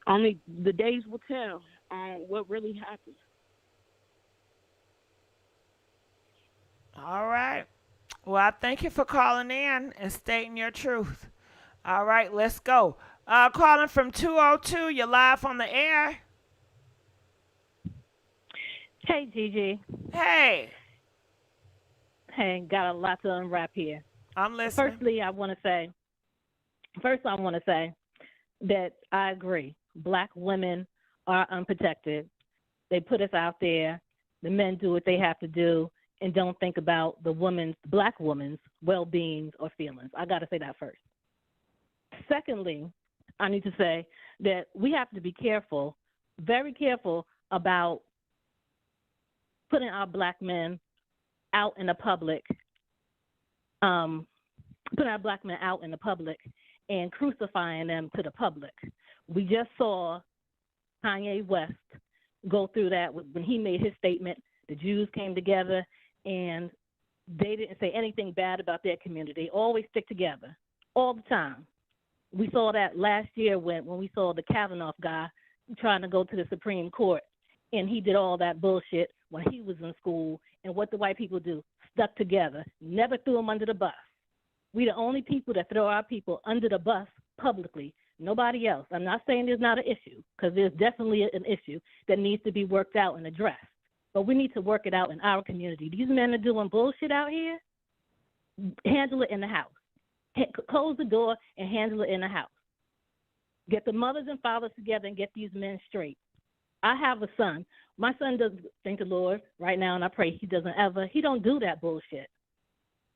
only the days will tell on what really happened. All right. Well, I thank you for calling in and stating your truth. All right, let's go. Calling from 202. You're live on the air. Hey, Gigi. Hey. Hey, got a lot to unwrap here. I'm listening. First, I want to say that I agree. Black women are unprotected. They put us out there. The men do what they have to do and don't think about the black woman's well-being or feelings. I got to say that first. Secondly, I need to say that we have to be careful, very careful about putting our black men out in the public, and crucifying them to the public. We just saw Kanye West go through that when he made his statement. The Jews came together and they didn't say anything bad about their community. They always stick together all the time. We saw that last year when we saw the Kavanaugh guy trying to go to the Supreme Court, and he did all that bullshit when he was in school. And what the white people do? Stuck together, never threw them under the bus. We the only people that throw our people under the bus publicly. Nobody else. I'm not saying there's not an issue, because there's definitely an issue that needs to be worked out and addressed. But we need to work it out in our community. These men are doing bullshit out here. Handle it in the house. Close the door and handle it in the house. Get the mothers and fathers together and get these men straight. I have a son. My son doesn't thank the Lord right now, and I pray he don't do that bullshit.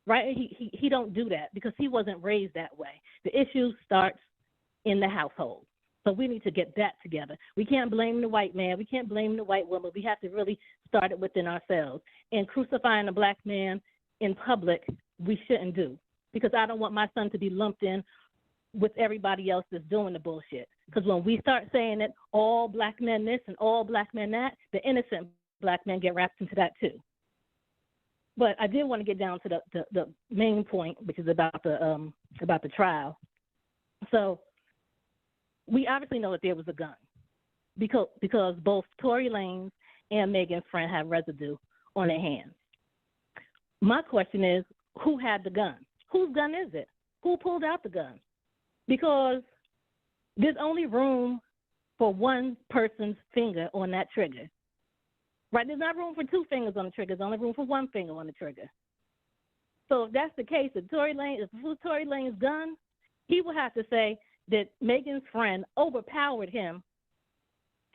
Right? He don't do that because he wasn't raised that way. The issue starts in the household. So we need to get that together. We can't blame the white man. We can't blame the white woman. We have to really start it within ourselves. And crucifying a black man in public, we shouldn't do, because I don't want my son to be lumped in with everybody else that's doing the bullshit. Because when we start saying that all black men this and all black men that, the innocent black men get wrapped into that too. But I did want to get down to the main point, which is about the trial. So we obviously know that there was a gun because both Tory Lanez and Megan's friend have residue on their hands. My question is, who had the gun? Whose gun is it? Who pulled out the gun? Because there's only room for one person's finger on that trigger. Right? There's not room for two fingers on the trigger. There's only room for one finger on the trigger. So if that's the case, if Tory Lanez's gun, he will have to say that Megan's friend overpowered him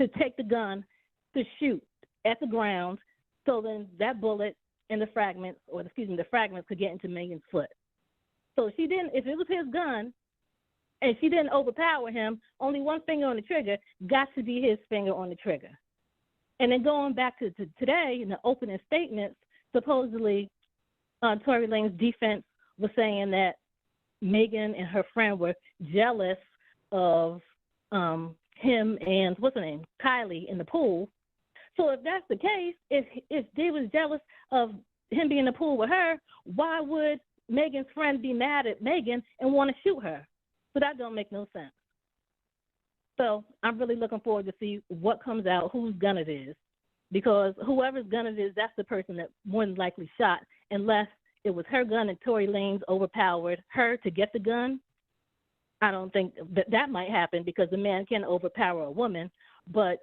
to take the gun to shoot at the ground, so then that bullet and the fragments could get into Megan's foot. So if it was his gun and she didn't overpower him, only one finger on the trigger got to be his finger on the trigger. And then going back to today in the opening statements, supposedly Tory Lanez's defense was saying that Megan and her friend were jealous of him and what's her name, Kylie, in the pool. So if that's the case, if they was jealous of him being in the pool with her, why would Megan's friend be mad at Megan and want to shoot her? So that don't make no sense. So I'm really looking forward to see what comes out, whose gun it is, because whoever's gun it is, that's the person that more than likely shot, unless it was her gun and Tory Lanez overpowered her to get the gun. I don't think that might happen, because a man can overpower a woman, but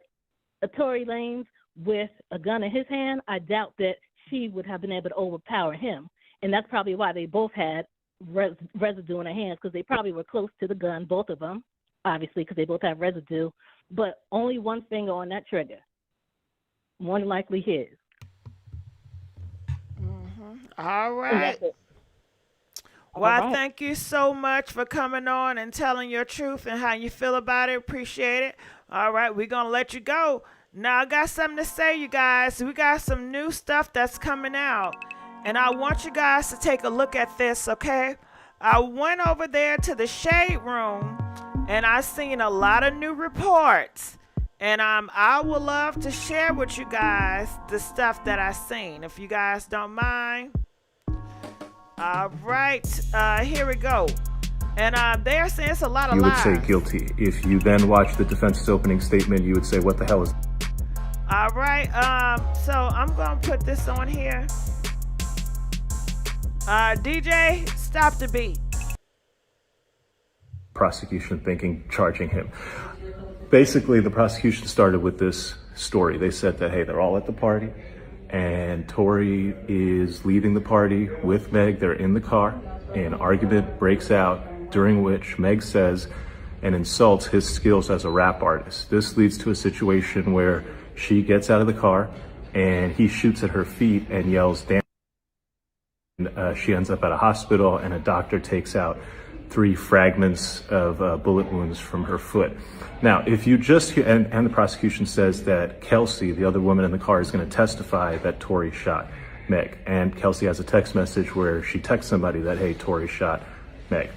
a Tory Lanez with a gun in his hand, I doubt that she would have been able to overpower him. And that's probably why they both had residue in their hands, because they probably were close to the gun, both of them, obviously, because they both have residue, but only one finger on that trigger. More than likely his. Mm-hmm. All right. Well, thank you so much for coming on and telling your truth and how you feel about it. Appreciate it. All right, we're going to let you go. Now, I got something to say, you guys. We got some new stuff that's coming out, and I want you guys to take a look at this, okay? I went over there to the Shade Room, and I seen a lot of new reports, and I would love to share with you guys the stuff that I seen, if you guys don't mind. All right, here we go. And they're saying it's a lot of lies. You would say guilty. If you then watch the defense's opening statement, you would say, what the hell is... All right, so I'm going to put this on here. DJ, stop the beat. Prosecution thinking, charging him. Basically, the prosecution started with this story. They said that, hey, they're all at the party, and Tory is leaving the party with Meg. They're in the car. An argument breaks out, during which Meg says and insults his skills as a rap artist. This leads to a situation where she gets out of the car and he shoots at her feet and yells, damn. She ends up at a hospital, and a doctor takes out 3 fragments of bullet wounds from her foot. Now, if you just hear, and the prosecution says that Kelsey, the other woman in the car, is going to testify that Tory shot Meg. And Kelsey has a text message where she texts somebody that, hey, Tory shot Meg.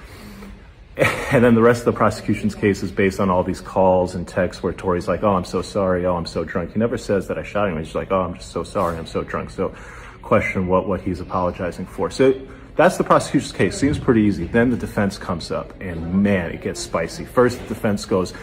And then the rest of the prosecution's case is based on all these calls and texts where Tory's like, oh, I'm so sorry. Oh, I'm so drunk. He never says that I shot him. He's like, oh, I'm just so sorry. I'm so drunk. So question what he's apologizing for. So that's the prosecution's case. Seems pretty easy. Then the defense comes up and man, it gets spicy. First, the defense goes,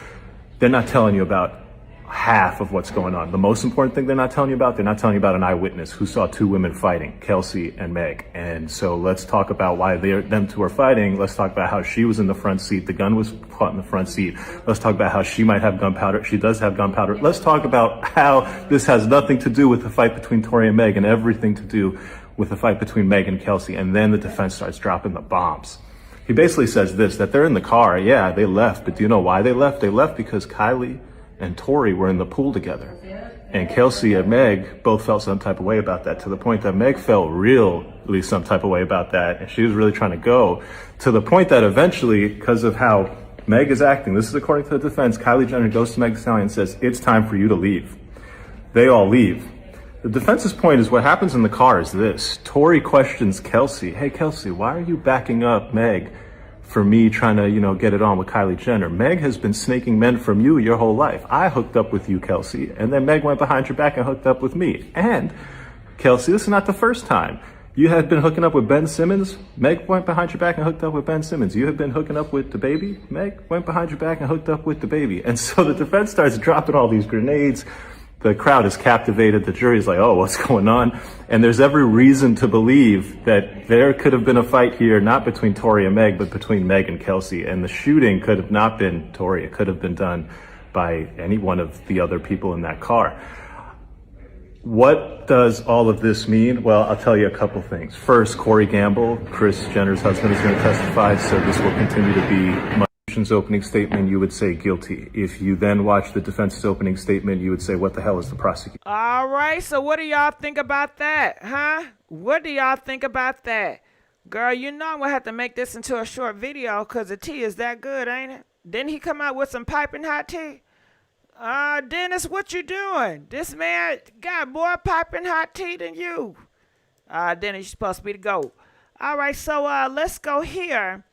they're not telling you about half of what's going on. The most important thing they're not telling you about an eyewitness who saw two women fighting, Kelsey and Meg. And so let's talk about why them two are fighting. Let's talk about how she was in the front seat. The gun was caught in the front seat. Let's talk about how she might have gunpowder. She does have gunpowder. Let's talk about how this has nothing to do with the fight between Tory and Meg and everything to do with the fight between Meg and Kelsey. And then the defense starts dropping the bombs. He basically says this, that they're in the car. Yeah, they left. But do you know why they left? They left because Kylie and Tory were in the pool together. And Kelsey and Meg both felt some type of way about that, to the point that Meg felt really some type of way about that. And she was really trying to go, to the point that eventually, because of how Meg is acting, this is according to the defense, Kylie Jenner goes to Meg Thee Stallion and says, it's time for you to leave. They all leave. The defense's point is what happens in the car is this. Tory questions Kelsey, hey Kelsey, why are you backing up Meg for me trying to, get it on with Kylie Jenner? Meg has been snaking men from you your whole life. I hooked up with you, Kelsey, and then Meg went behind your back and hooked up with me. And Kelsey, this is not the first time. You had been hooking up with Ben Simmons. Meg went behind your back and hooked up with Ben Simmons. You had been hooking up with the baby. Meg went behind your back and hooked up with the baby. And so the defense starts dropping all these grenades. The crowd is captivated. The jury is like, oh, what's going on? And there's every reason to believe that there could have been a fight here, not between Tory and Meg, but between Meg and Kelsey. And the shooting could have not been Tory. It could have been done by any one of the other people in that car. What does all of this mean? Well, I'll tell you a couple things. First, Corey Gamble, Kris Jenner's husband, is going to testify, so this will continue to be opening statement. You would say guilty. If you then watch the defense's opening statement, you would say, what the hell is the prosecution? All right, so what do y'all think about that, huh? What do y'all think about that? Girl, I'm going to have to make this into a short video because the tea is that good, ain't it? Didn't he come out with some piping hot tea? Dennis, what you doing? This man got more piping hot tea than you. Dennis, you're supposed to be the GOAT. All right, so let's go here.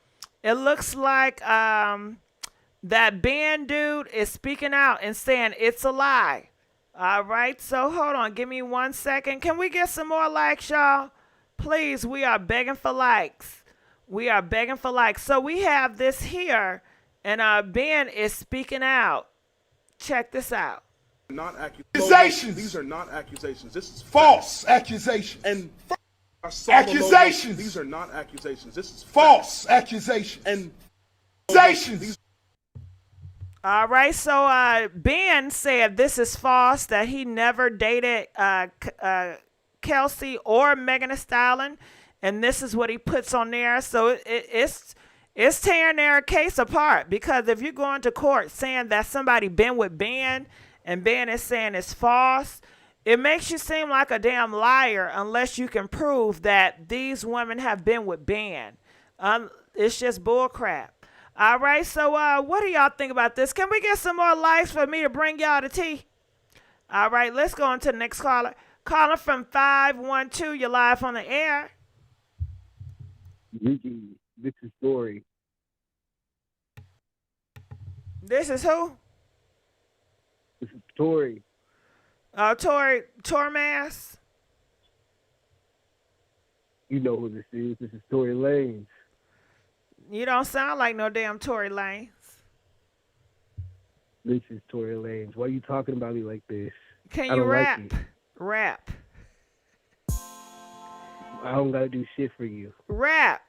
It looks like that Ben dude is speaking out and saying it's a lie. All right, so hold on. Give me 1 second. Can we get some more likes, y'all? Please, we are begging for likes. We are begging for likes. So we have this here, and Ben is speaking out. Check this out. Not accusations. These are not accusations. This is false accusations. And accusations. These are not accusations. This is false accusations. And accusations. All right, so Ben said this is false, that he never dated Kelsey or Megan Thee Stallion, and this is what he puts on there. So it's tearing their case apart, because if you're going to court saying that somebody been with Ben and Ben is saying it's false, it makes you seem like a damn liar unless you can prove that these women have been with Ben. It's just bull crap. All right, so what do y'all think about this? Can we get some more likes for me to bring y'all the tea? All right, let's go on to the next caller. Caller from 512, you're live on the air. GIGI, this is Tory. This is who? This is Tory. Tormas. You know who this is. This is Tory Lanez. You don't sound like no damn Tory Lanez. This is Tory Lanez. Why are you talking about me like this? Can you rap? Rap. I don't gotta do shit for you. Rap.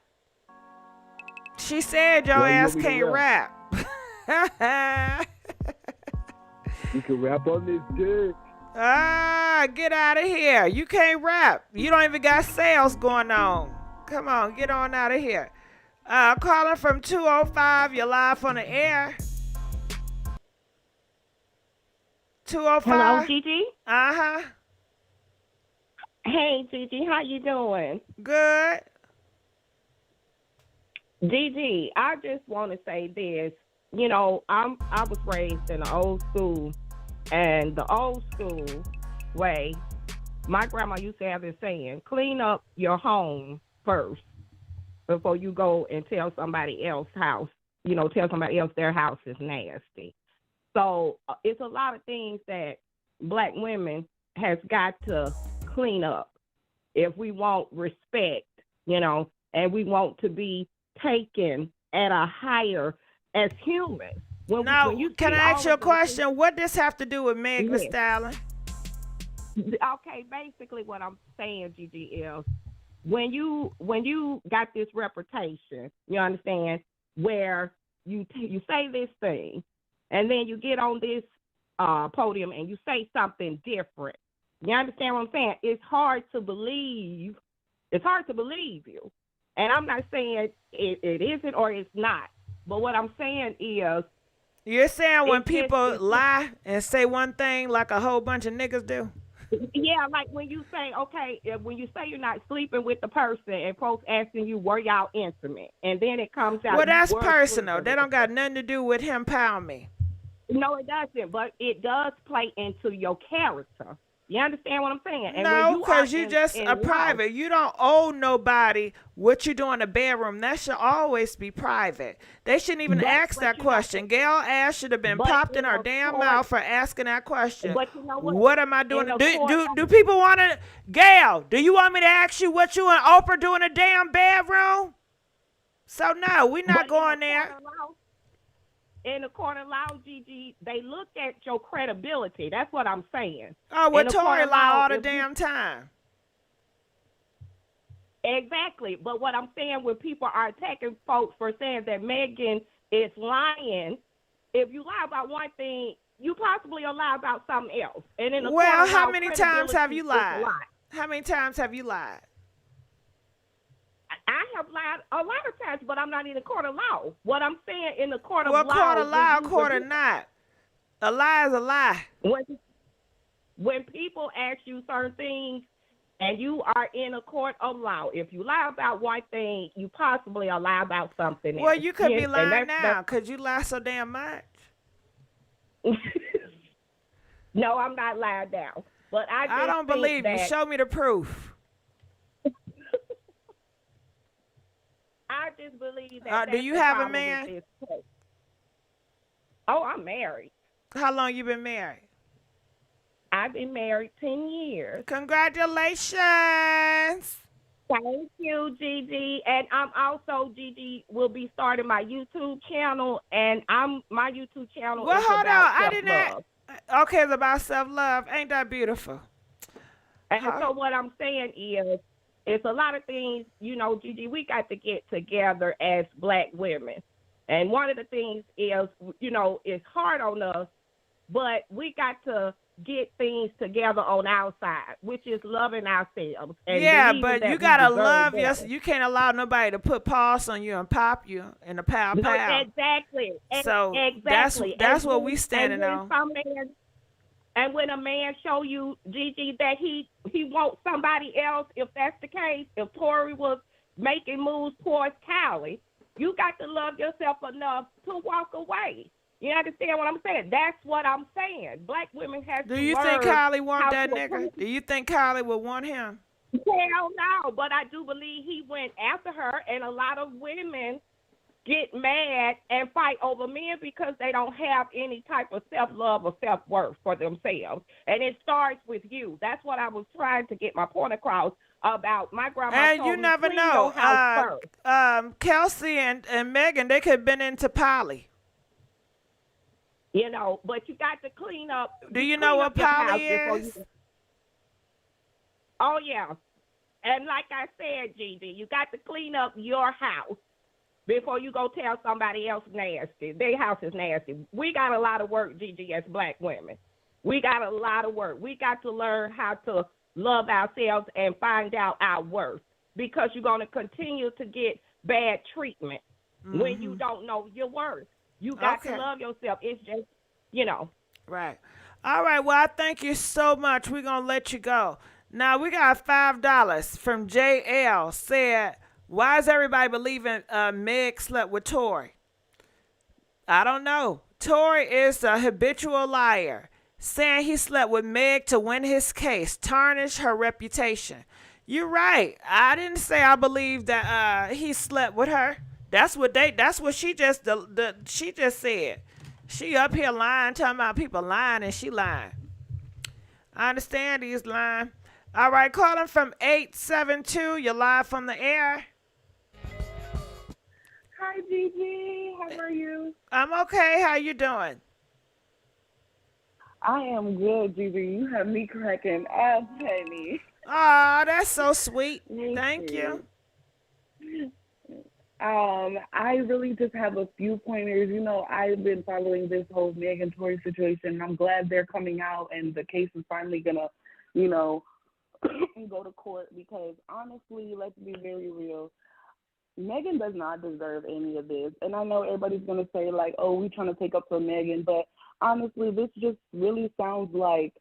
She said your ass can't rap. You can rap on this dick. Get out of here. You can't rap. You don't even got sales going on. Come on, get on out of here. Calling from 205, you're live on the air. 205. Hello, Gigi? Uh-huh. Hey, Gigi, how you doing? Good. Gigi, I just want to say this. You know, I was raised in the old school, and the old school way, my grandma used to have this saying, clean up your home first before you go and tell somebody else's house, tell somebody else their house is nasty. So it's a lot of things that Black women has got to clean up if we want respect, and we want to be taken at a higher as humans. Now, can I ask you a question? What does this have to do with Meg Thee Stallion? Okay, basically what I'm saying, Gigi, is when you got this reputation, you understand, where you say this thing, and then you get on this podium and you say something different. You understand what I'm saying? It's hard to believe. It's hard to believe you. And I'm not saying it isn't or it's not. But what I'm saying is, you're saying when people lie and say one thing like a whole bunch of niggas do? Yeah, like when you say, okay, when you say you're not sleeping with the person and folks asking you, were y'all intimate? And then it comes out. Well, that's personal. That don't got nothing to do with him pound me. No, it doesn't. But it does play into your character. You understand what I'm saying? And no, because you just a private. You don't owe nobody what you do in the bedroom. That should always be private. They shouldn't even ask that question. Gail ass should have been popped in her damn mouth for asking that question. But you know what am I doing? Do people want to? Gail, do you want me to ask you what you and Oprah do in a damn bedroom? So no, we're not going there. In the court of law, Gigi, they look at your credibility. That's what I'm saying. Oh, well, Tory lie all the damn time. Exactly. But what I'm saying, when people are attacking folks for saying that Megan is lying, if you lie about one thing, you possibly will lie about something else. And in the court of how law, many times have you lied? is a lie. How many times have you lied? I have lied a lot of times, but I'm not in the court of law. What I'm saying, in the court of law. What court of law, court or not? A lie is a lie. When people ask you certain things and you are in a court of law, if you lie about one thing, you possibly are lie about something else. Well, you could be lying now because you lie so damn much. No, I'm not lying now. But I don't believe you. Show me the proof. I just believe that. Do you have a man? Oh, I'm married. How long you been married? I've been married 10 years. Congratulations. Thank you, Gigi. And I'm also, Gigi, will be starting my YouTube channel, and my YouTube channel is hold about on. self-love. Okay, it's about self-love. Ain't that beautiful? And so what I'm saying is, it's a lot of things, Gigi, we got to get together as Black women. And one of the things is, it's hard on us, but we got to get things together on our side, which is loving ourselves. And but you got to love yourself. You can't allow nobody to put paws on you and pop you in the pow. Exactly. So exactly. That's what we standing on. And when a man show you, Gigi, that he wants somebody else, if that's the case, if Tory was making moves towards Callie, you got to love yourself enough to walk away. You understand what I'm saying? That's what I'm saying. Black women have to learn. Do you think Callie want that nigga? Do you think Callie would want him? Hell no, but I do believe he went after her, and a lot of women get mad and fight over men because they don't have any type of self-love or self-worth for themselves. And it starts with you. That's what I was trying to get my point across about my grandma. And you never know. Kelsey and Megan, they could have been into poly. But you got to clean up. Do you know what poly is? Oh, yeah. And like I said, Gigi, you got to clean up your house before you go tell somebody else nasty. Their house is nasty. We got a lot of work, Gigi, as Black women. We got a lot of work. We got to learn how to love ourselves and find out our worth, because you're going to continue to get bad treatment when you don't know your worth. You got to love yourself. It's just, Right. All right. Well, I thank you so much. We're going to let you go. Now, we got $5 from JL. Said, why is everybody believing Meg slept with Tory? I don't know. Tory is a habitual liar, saying he slept with Meg to win his case, tarnish her reputation. You're right. I didn't say I believe that he slept with her. That's what she just she just said. She up here lying, talking about people lying, and she lying. I understand he's lying. All right, calling from 872. You're live from the air. Hi, Gigi. How are you? I'm okay. How you doing? I am good, Gigi. You have me cracking up, honey. Oh, that's so sweet. Thank you. I really just have a few pointers. You know, I've been following this whole Meg and Tory situation. I'm glad they're coming out and the case is finally gonna, you know, go to court because honestly, let's be very real. Megan does not deserve any of this. And I know everybody's going to say, like, oh, we're trying to take up for Megan. But honestly, this just really sounds like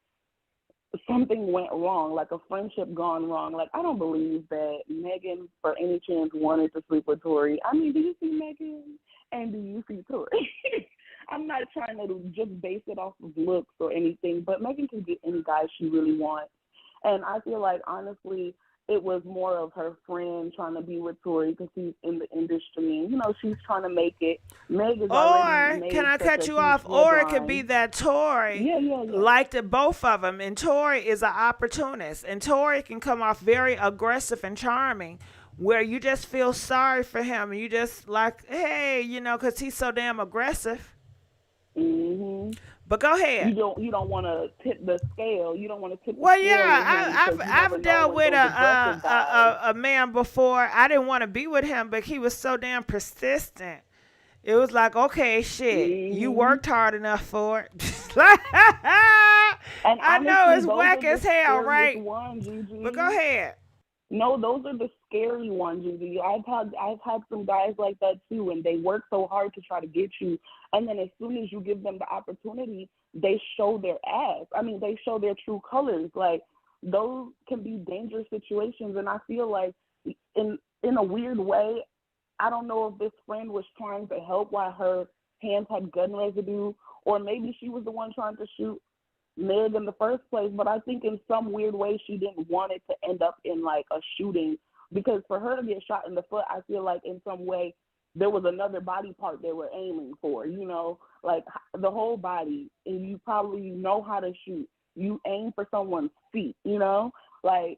something went wrong, like a friendship gone wrong. Like, I don't believe that Megan, for any chance, wanted to sleep with Tory. I mean, do you see Megan and do you see Tory? I'm not trying to just base it off of looks or anything, but Megan can get any guy she really wants. And I feel like, honestly, it was more of her friend trying to be with Tory because he's in the industry. And, you know, she's trying to make it. Meg is already made can I such cut a you huge off? Or it headline. could be that Tory liked it, both of them. And Tory is an opportunist. And Tory can come off very aggressive and charming where you just feel sorry for him. And you just like, hey, you know, because he's so damn aggressive. Mm-hmm. But go ahead. You don't want to tip the scale. You don't want to tip the Well, scale. yeah, I've dealt with a man before. I didn't want to be with him, but he was so damn persistent. It was like, okay, shit, you worked hard enough for it. And I know honestly, it's those whack are as the hell, scariest right? ones, Gigi. But go ahead. No, those are the scary ones, Gigi. I've had some guys like that too, and they work so hard to try to get you, and then as soon as you give them the opportunity, they show their ass. I mean, they show their true colors. Like, those can be dangerous situations, and I feel like in a weird way, I don't know if this friend was trying to help while her hands had gun residue, or maybe she was the one trying to shoot Meg in the first place, but I think in some weird way she didn't want it to end up in like a shooting, because for her to get shot in the foot, I feel like in some way there was another body part they were aiming for, you know, like the whole body, and you probably know how to shoot. You aim for someone's feet, you know, like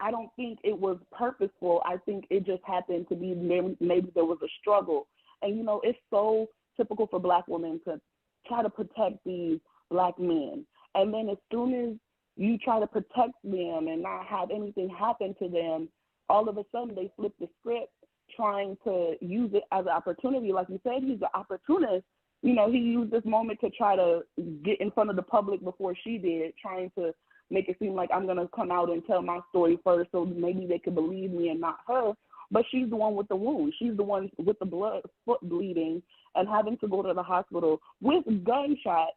I don't think it was purposeful. I think it just happened to be maybe there was a struggle. And, you know, it's so typical for Black women to try to protect these Black men. And then as soon as you try to protect them and not have anything happen to them, all of a sudden they flip the script trying to use it as an opportunity. Like you said, he's an opportunist. You know, he used this moment to try to get in front of the public before she did, trying to make it seem like I'm going to come out and tell my story first so maybe they could believe me and not her. But she's the one with the wound. She's the one with the foot bleeding and having to go to the hospital with gunshot,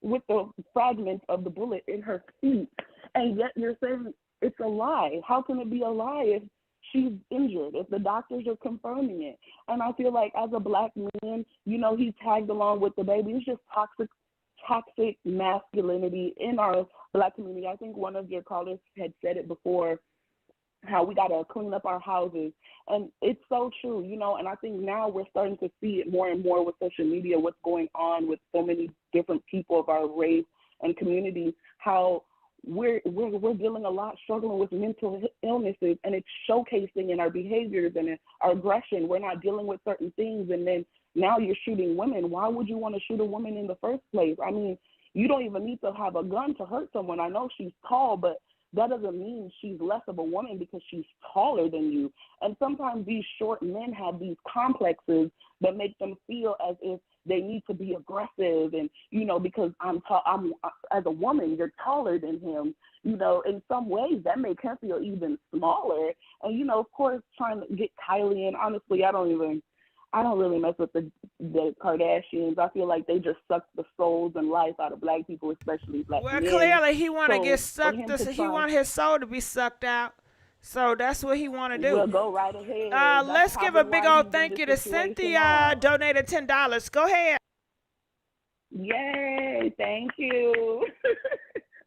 with the fragments of the bullet in her feet. And yet you're saying it's a lie. How can it be a lie if she's injured, if the doctors are confirming it? And I feel like as a Black man, you know, he tagged along with the baby. It's just toxic masculinity in our Black community. I think one of your callers had said it before, how we got to clean up our houses. And it's so true, you know, and I think now we're starting to see it more and more with social media, what's going on with so many different people of our race and community, how we're dealing a lot, struggling with mental illnesses, and it's showcasing in our behaviors and in our aggression. We're not dealing with certain things, and then now you're shooting women. Why would you want to shoot a woman in the first place? I mean, you don't even need to have a gun to hurt someone. I know she's tall, but that doesn't mean she's less of a woman because she's taller than you. And sometimes these short men have these complexes that make them feel as if they need to be aggressive. And, you know, because I'm as a woman, you're taller than him. You know, in some ways that makes him feel even smaller. And, you know, of course, trying to get Kylie in, honestly, I don't really mess with the Kardashians. I feel like they just suck the souls and life out of Black people, especially Black men. Well, clearly he want to get sucked. He want his soul to be sucked out. So that's what he want to do. We'll go right ahead. Let's give a big old thank you to Cynthia. Donated $10. Go ahead. Yay! Thank you.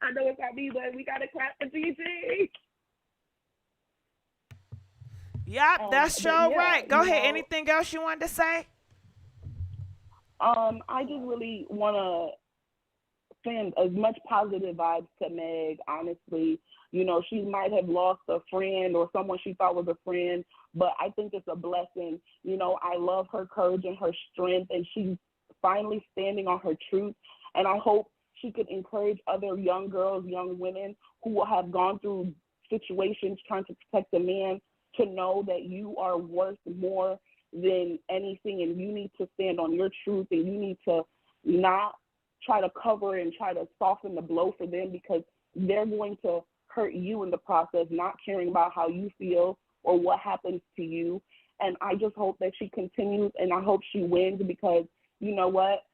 I know it's not me, but we gotta clap for GG. Yep, that's But sure yeah, right. Go you ahead. know, Anything else you wanted to say? I just really want to send as much positive vibes to Meg, honestly. You know, she might have lost a friend or someone she thought was a friend, but I think it's a blessing. You know, I love her courage and her strength, and she's finally standing on her truth. And I hope she could encourage other young girls, young women who have gone through situations trying to protect a man to know that you are worth more than anything, and you need to stand on your truth, and you need to not try to cover and try to soften the blow for them, because they're going to hurt you in the process, not caring about how you feel or what happens to you. And I just hope that she continues, and I hope she wins, because you know what?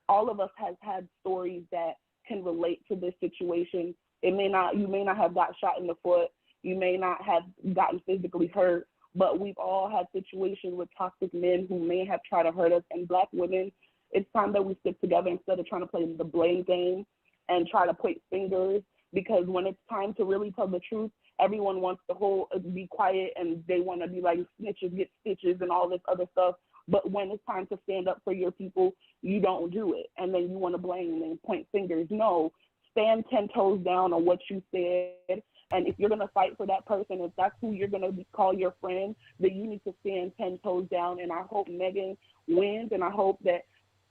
All of us has had stories that can relate to this situation. You may not have got shot in the foot. You may not have gotten physically hurt, but we've all had situations with toxic men who may have tried to hurt us. And Black women, it's time that we stick together instead of trying to play the blame game and try to point fingers, because when it's time to really tell the truth, everyone wants to be quiet, and they want to be like snitches get stitches and all this other stuff. But when it's time to stand up for your people, you don't do it. And then you want to blame and point fingers. No, stand 10 toes down on what you said. And if you're going to fight for that person, if that's who you're going to call your friend, then you need to stand 10 toes down. And I hope Megan wins, and I hope that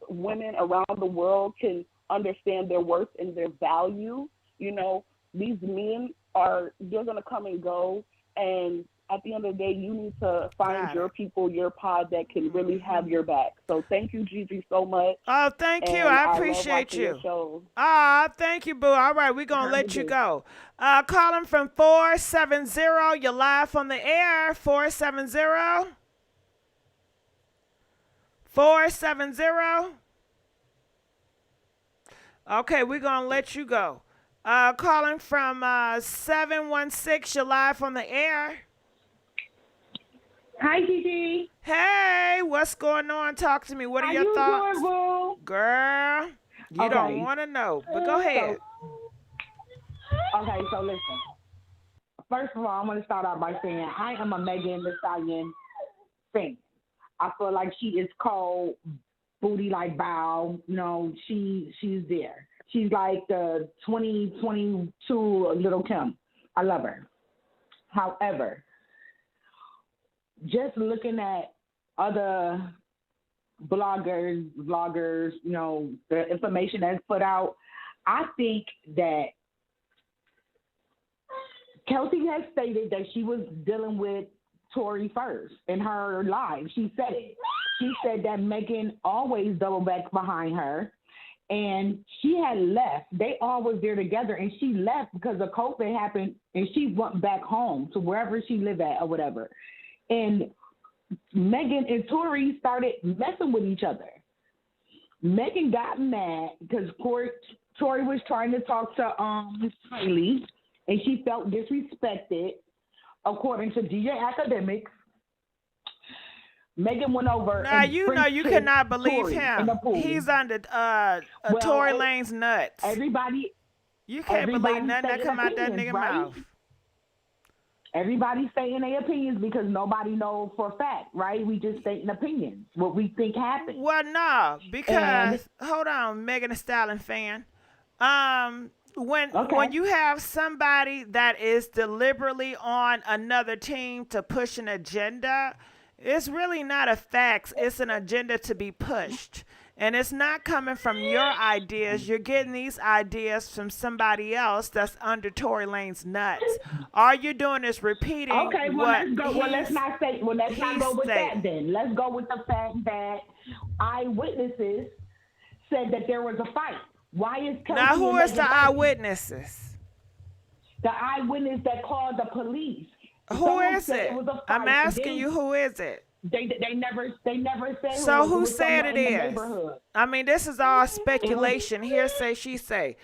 women around the world can understand their worth and their value. You know, these men they're going to come and go, and at the end of the day, you need to find your people, your pod that can really have your back. So thank you, Gigi, so much. Oh, thank you. I appreciate you. Thank you, boo. All right, we're going to let you go. Calling from 470. You're live on the air. 470. 470. Okay, we're going to let you go. Calling from 716. You're live on the air. Hi, Gigi. Hey, what's going on? Talk to me. What are your thoughts? Doing, boo? Girl, you don't want to know, but go ahead. Okay, so listen. First of all, I want to start out by saying I am a Megan Thee Stallion fan. I feel like she is cold, booty like bow. You know, she's there. She's like the 2022 Little Kim. I love her. However, just looking at other bloggers, you know, the information that's put out, I think that Kelsey has stated that she was dealing with Tory first in her live. She said it. She said that Megan always double back behind her, and she had left. They all was there together, and she left because of COVID happened, and she went back home to wherever she lived at or whatever. And Megan and Tory started messing with each other. Megan got mad because Tory was trying to talk to Kylie, and she felt disrespected, according to DJ Academics. Megan went over. Now you know you cannot believe him. He's under Tory Lanez nuts. You can't believe nothing that come out that nigga mouth. Everybody's saying their opinions because nobody knows for a fact, right? We just stating opinions, what we think happened. Well, no, because hold on, Megan Thee Stallion fan. When you have somebody that is deliberately on another team to push an agenda, it's really not a fact. It's an agenda to be pushed. And it's not coming from your ideas. You're getting these ideas from somebody else that's under Tory Lane's nuts. All you're doing is repeating what let's not go with that then. Let's go with the fact that eyewitnesses said that there was a fight. Why is Kelsey now who is the eyewitnesses? The eyewitness that called the police. Who is it? I'm asking you, who is it? They never said. So who said it is? I mean, this is all speculation. Hearsay, she say.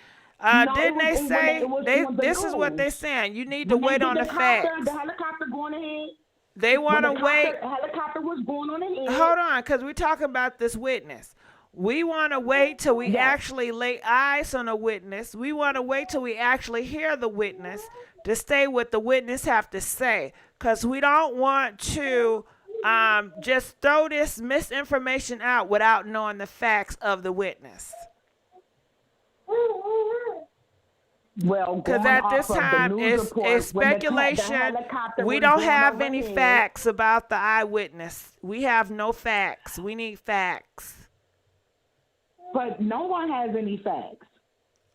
Didn't they say this is what they're saying? You need to wait on the facts. The helicopter going ahead. They want to wait. The helicopter was going on ahead. Hold on, because we're talking about this witness. We want to wait till we actually lay eyes on a witness. We want to wait till we actually hear the witness to stay what the witness have to say, because we don't want to just throw this misinformation out without knowing the facts of the witness. Well, because at this time it's speculation. We don't have any facts about the eyewitness. We have no facts. We need facts. But no one has any facts.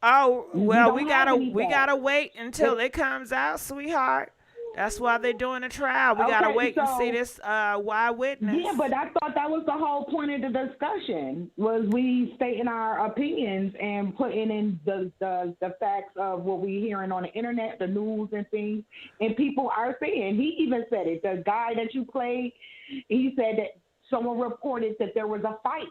Oh, well, we gotta wait until it comes out, sweetheart. That's why they're doing a trial. We gotta wait and see this why witness. Yeah, but I thought that was the whole point of the discussion, was we stating our opinions and putting in the facts of what we're hearing on the internet, the news and things. And people are saying, he even said it, the guy that you played, he said that someone reported that there was a fight.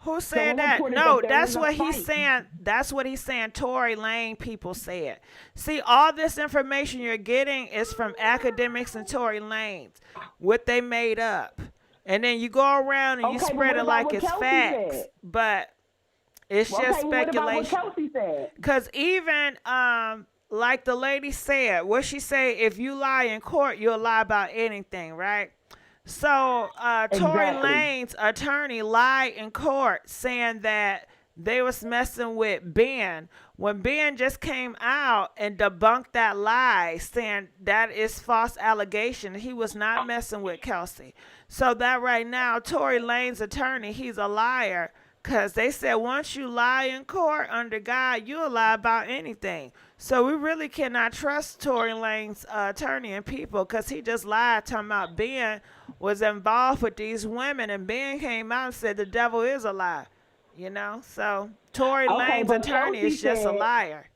Who said that? No, that's what he's saying. That's what he's saying. Tory Lane people said. See, all this information you're getting is from academics and Tory Lanez, what they made up. And then you go around and you spread it like it's facts. But it's just speculation. What Kelsey said? Because even like the lady said, what she say, if you lie in court, you'll lie about anything, right? So Tory Lanez's attorney lied in court saying that they was messing with Ben when Ben just came out and debunked that lie, saying that is false allegation. He was not messing with Kelsey. So that right now, Tory Lanez's attorney, he's a liar, because they said once you lie in court under God, you'll lie about anything. So we really cannot trust Tory Lanez's attorney and people, because he just lied talking about Ben was involved with these women, and Ben came out and said the devil is a lie. You know? So Tory Lanez's attorney is just a liar.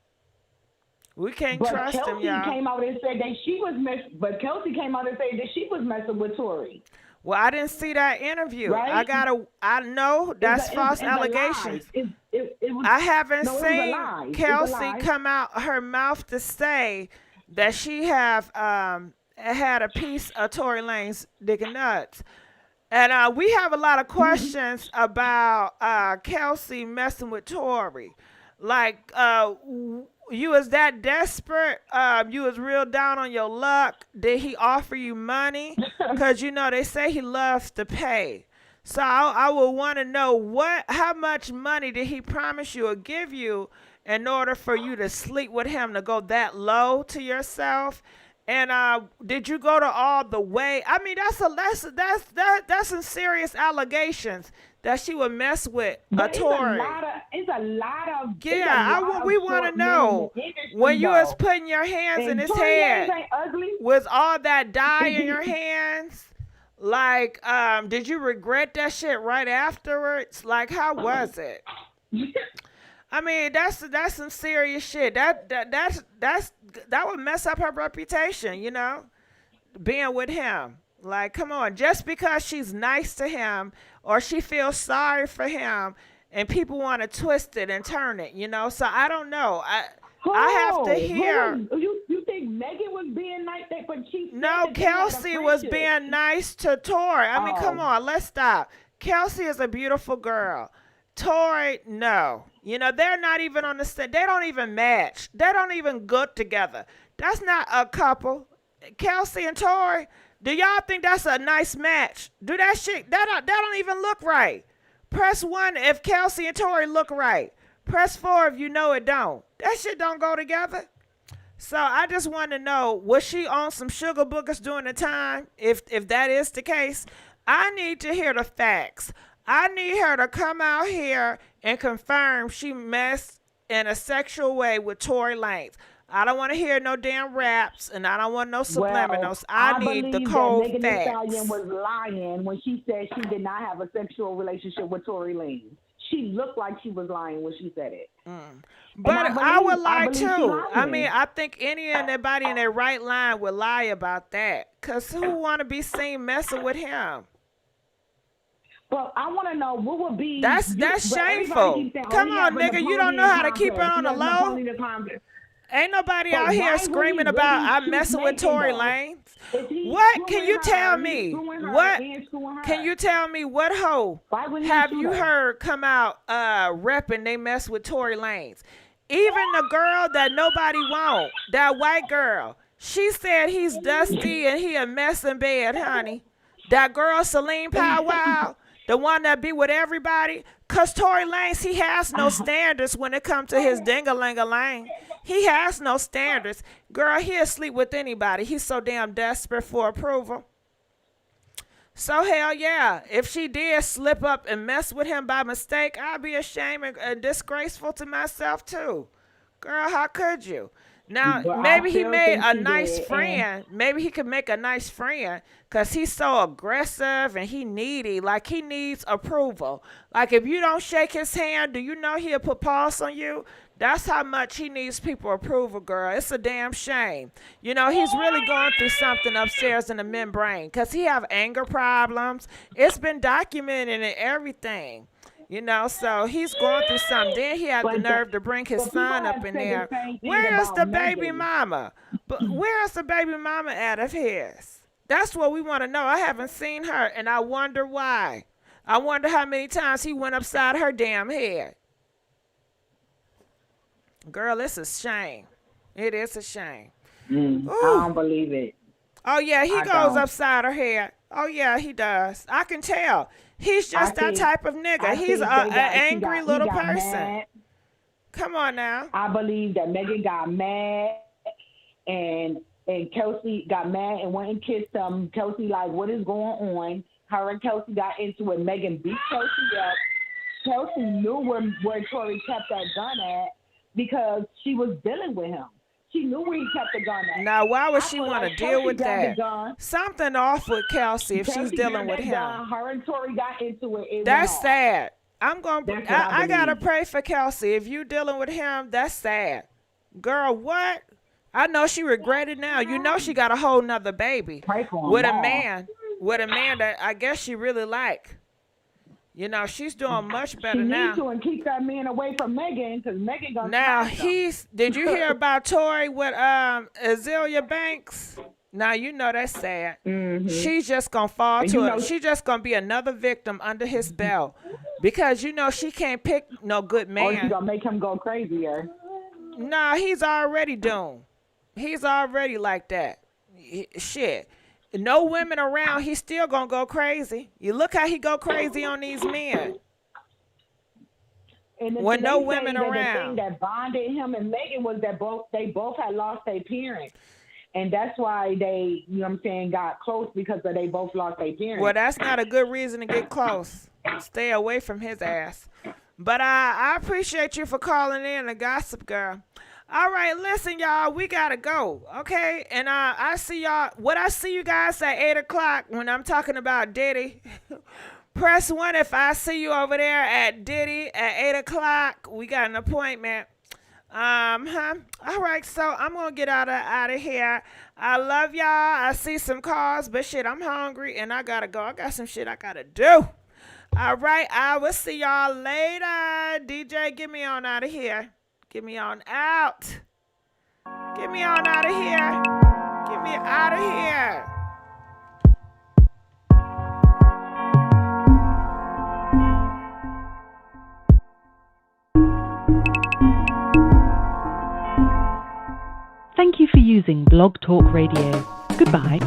We can't trust him, y'all. Came out and said that she was but Kelsey came out and said that she was messing with Tory. Well, I didn't see that interview. Right? I know that's false allegations. I haven't seen Kelsey come out her mouth to say that she have had a piece of Tory Lanez's dick and nuts. And we have a lot of questions about Kelsey messing with Tory. Like, you was that desperate? You was real down on your luck? Did he offer you money? Because, you know, they say he loves to pay. So I would want to know how much money did he promise you or give you in order for you to sleep with him, to go that low to yourself? And did you go to all the way? I mean, that's some serious allegations that she would mess with a Tory. It's a lot of. Yeah, we want to know when you was putting your hands in his head. Was all that dye in your hands? Like, did you regret that shit right afterwards? Like, how was it? I mean, that's some serious shit. That would mess up her reputation, you know, being with him. Like, come on, just because she's nice to him or she feels sorry for him, and people want to twist it and turn it, you know. So I don't know. I have to hear. You think Megan was being nice, but she? No, Kelsey was being nice to Tory. I mean, come on, let's stop. Kelsey is a beautiful girl. Tory, no. You know, they're not even on the set. They don't even match. They don't even good together. That's not a couple. Kelsey and Tory, do y'all think that's a nice match? Do that shit? That don't even look right. Press 1 if Kelsey and Tory look right. Press 4 if you know it don't. That shit don't go together. So I just want to know, was she on some sugar boogers during the time? If that is the case, I need to hear the facts. I need her to come out here and confirm she messed in a sexual way with Tory Lanez. I don't want to hear no damn raps, and I don't want no subliminals. I need the cold facts. Megan Thee Stallion was lying when she said she did not have a sexual relationship with Tory Lanez. She looked like she was lying when she said it. But I would lie too. I mean, I think anybody in their right line would lie about that. Because who want to be seen messing with him? Well, I want to know what would be. That's shameful. Come on, nigga. You don't know how to keep it on the low? Ain't nobody out here screaming about I'm messing with Tory Lanez. What can you tell me? What can you tell me? What hoe have you heard come out repping they mess with Tory Lanez? Even the girl that nobody want, that white girl, she said he's dusty and he a mess in bed, honey. That girl, Celine Powell, the one that be with everybody. Cause Tory Lanez, he has no standards when it comes to his ding-a-ling-a-lang. He has no standards. Girl, he'll sleep with anybody. He's so damn desperate for approval. So hell yeah, if she did slip up and mess with him by mistake, I'd be ashamed and disgraceful to myself too. Girl, how could you? Now, But maybe I he still made think a she nice did, friend. Maybe he could make a nice friend because he's so aggressive and he needy. Like, he needs approval. Like, if you don't shake his hand, do you know he'll put paws on you? That's how much he needs people approval, girl. It's a damn shame. You know, he's really going through something upstairs in the membrane because he have anger problems. It's been documented and everything. You know, so he's going through something. Then he had the nerve to bring his son up in there. Where's the baby mama? But where's the baby mama at of his? That's what we want to know. I haven't seen her, and I wonder why. I wonder how many times he went upside her damn head. Girl, it's a shame. It is a shame. I don't believe it. Oh, yeah, he I goes don't. upside her head. Oh, yeah, he does. I can tell. He's just that type of nigga. He's an angry little person. Mad. Come on now. I believe that Megan got mad and Kelsey got mad and went and kissed him. Kelsey like, what is going on? Her and Kelsey got into it. Megan beat Kelsey up. Kelsey knew where Tory kept that gun at because she was dealing with him. She knew where he kept the gun at. Now, why would she want to deal with that? Gun. Something off with Kelsey if she's dealing with him. Gun. Her and Tory got into it. That's sad. I gotta believe. pray for Kelsey. If you dealing with him, that's sad. Girl, what? I know she regretted now. You know she got a whole nother baby with a man. With a man that I guess she really like. You know, she's doing much better she now. Needs to and keep that man away from Megan because Megan gonna Now smash him. did you hear about Tory with Azealia Banks? Now you know that's sad. Mm-hmm. She's just gonna fall to it. She's just gonna be another victim under his belt. Because you know she can't pick no good man. Or she's gonna make him go crazier. Nah, he's already doomed. He's already like that. Shit. No women around, he's still gonna go crazy. You look how he go crazy on these men. And when no women around. The thing that bonded him and Megan was that they both had lost their parents. And that's why they, you know what I'm saying, got close because they both lost their parents. Well, that's not a good reason to get close. Stay away from his ass. But I appreciate you for calling in, the Gossip Girl. All right, listen, y'all, we got to go, okay? And I see y'all, what I see you guys at 8 o'clock when I'm talking about Diddy. Press 1 if I see you over there at Diddy at 8 o'clock. We got an appointment. All right, so I'm going to get out of here. I love y'all. I see some calls, but shit, I'm hungry and I got to go. I got some shit I got to do. All right, I will see y'all later. DJ, get me on out of here. Get me on out. Get me on out of here. Get me out of here. Thank you for using Blog Talk Radio. Goodbye.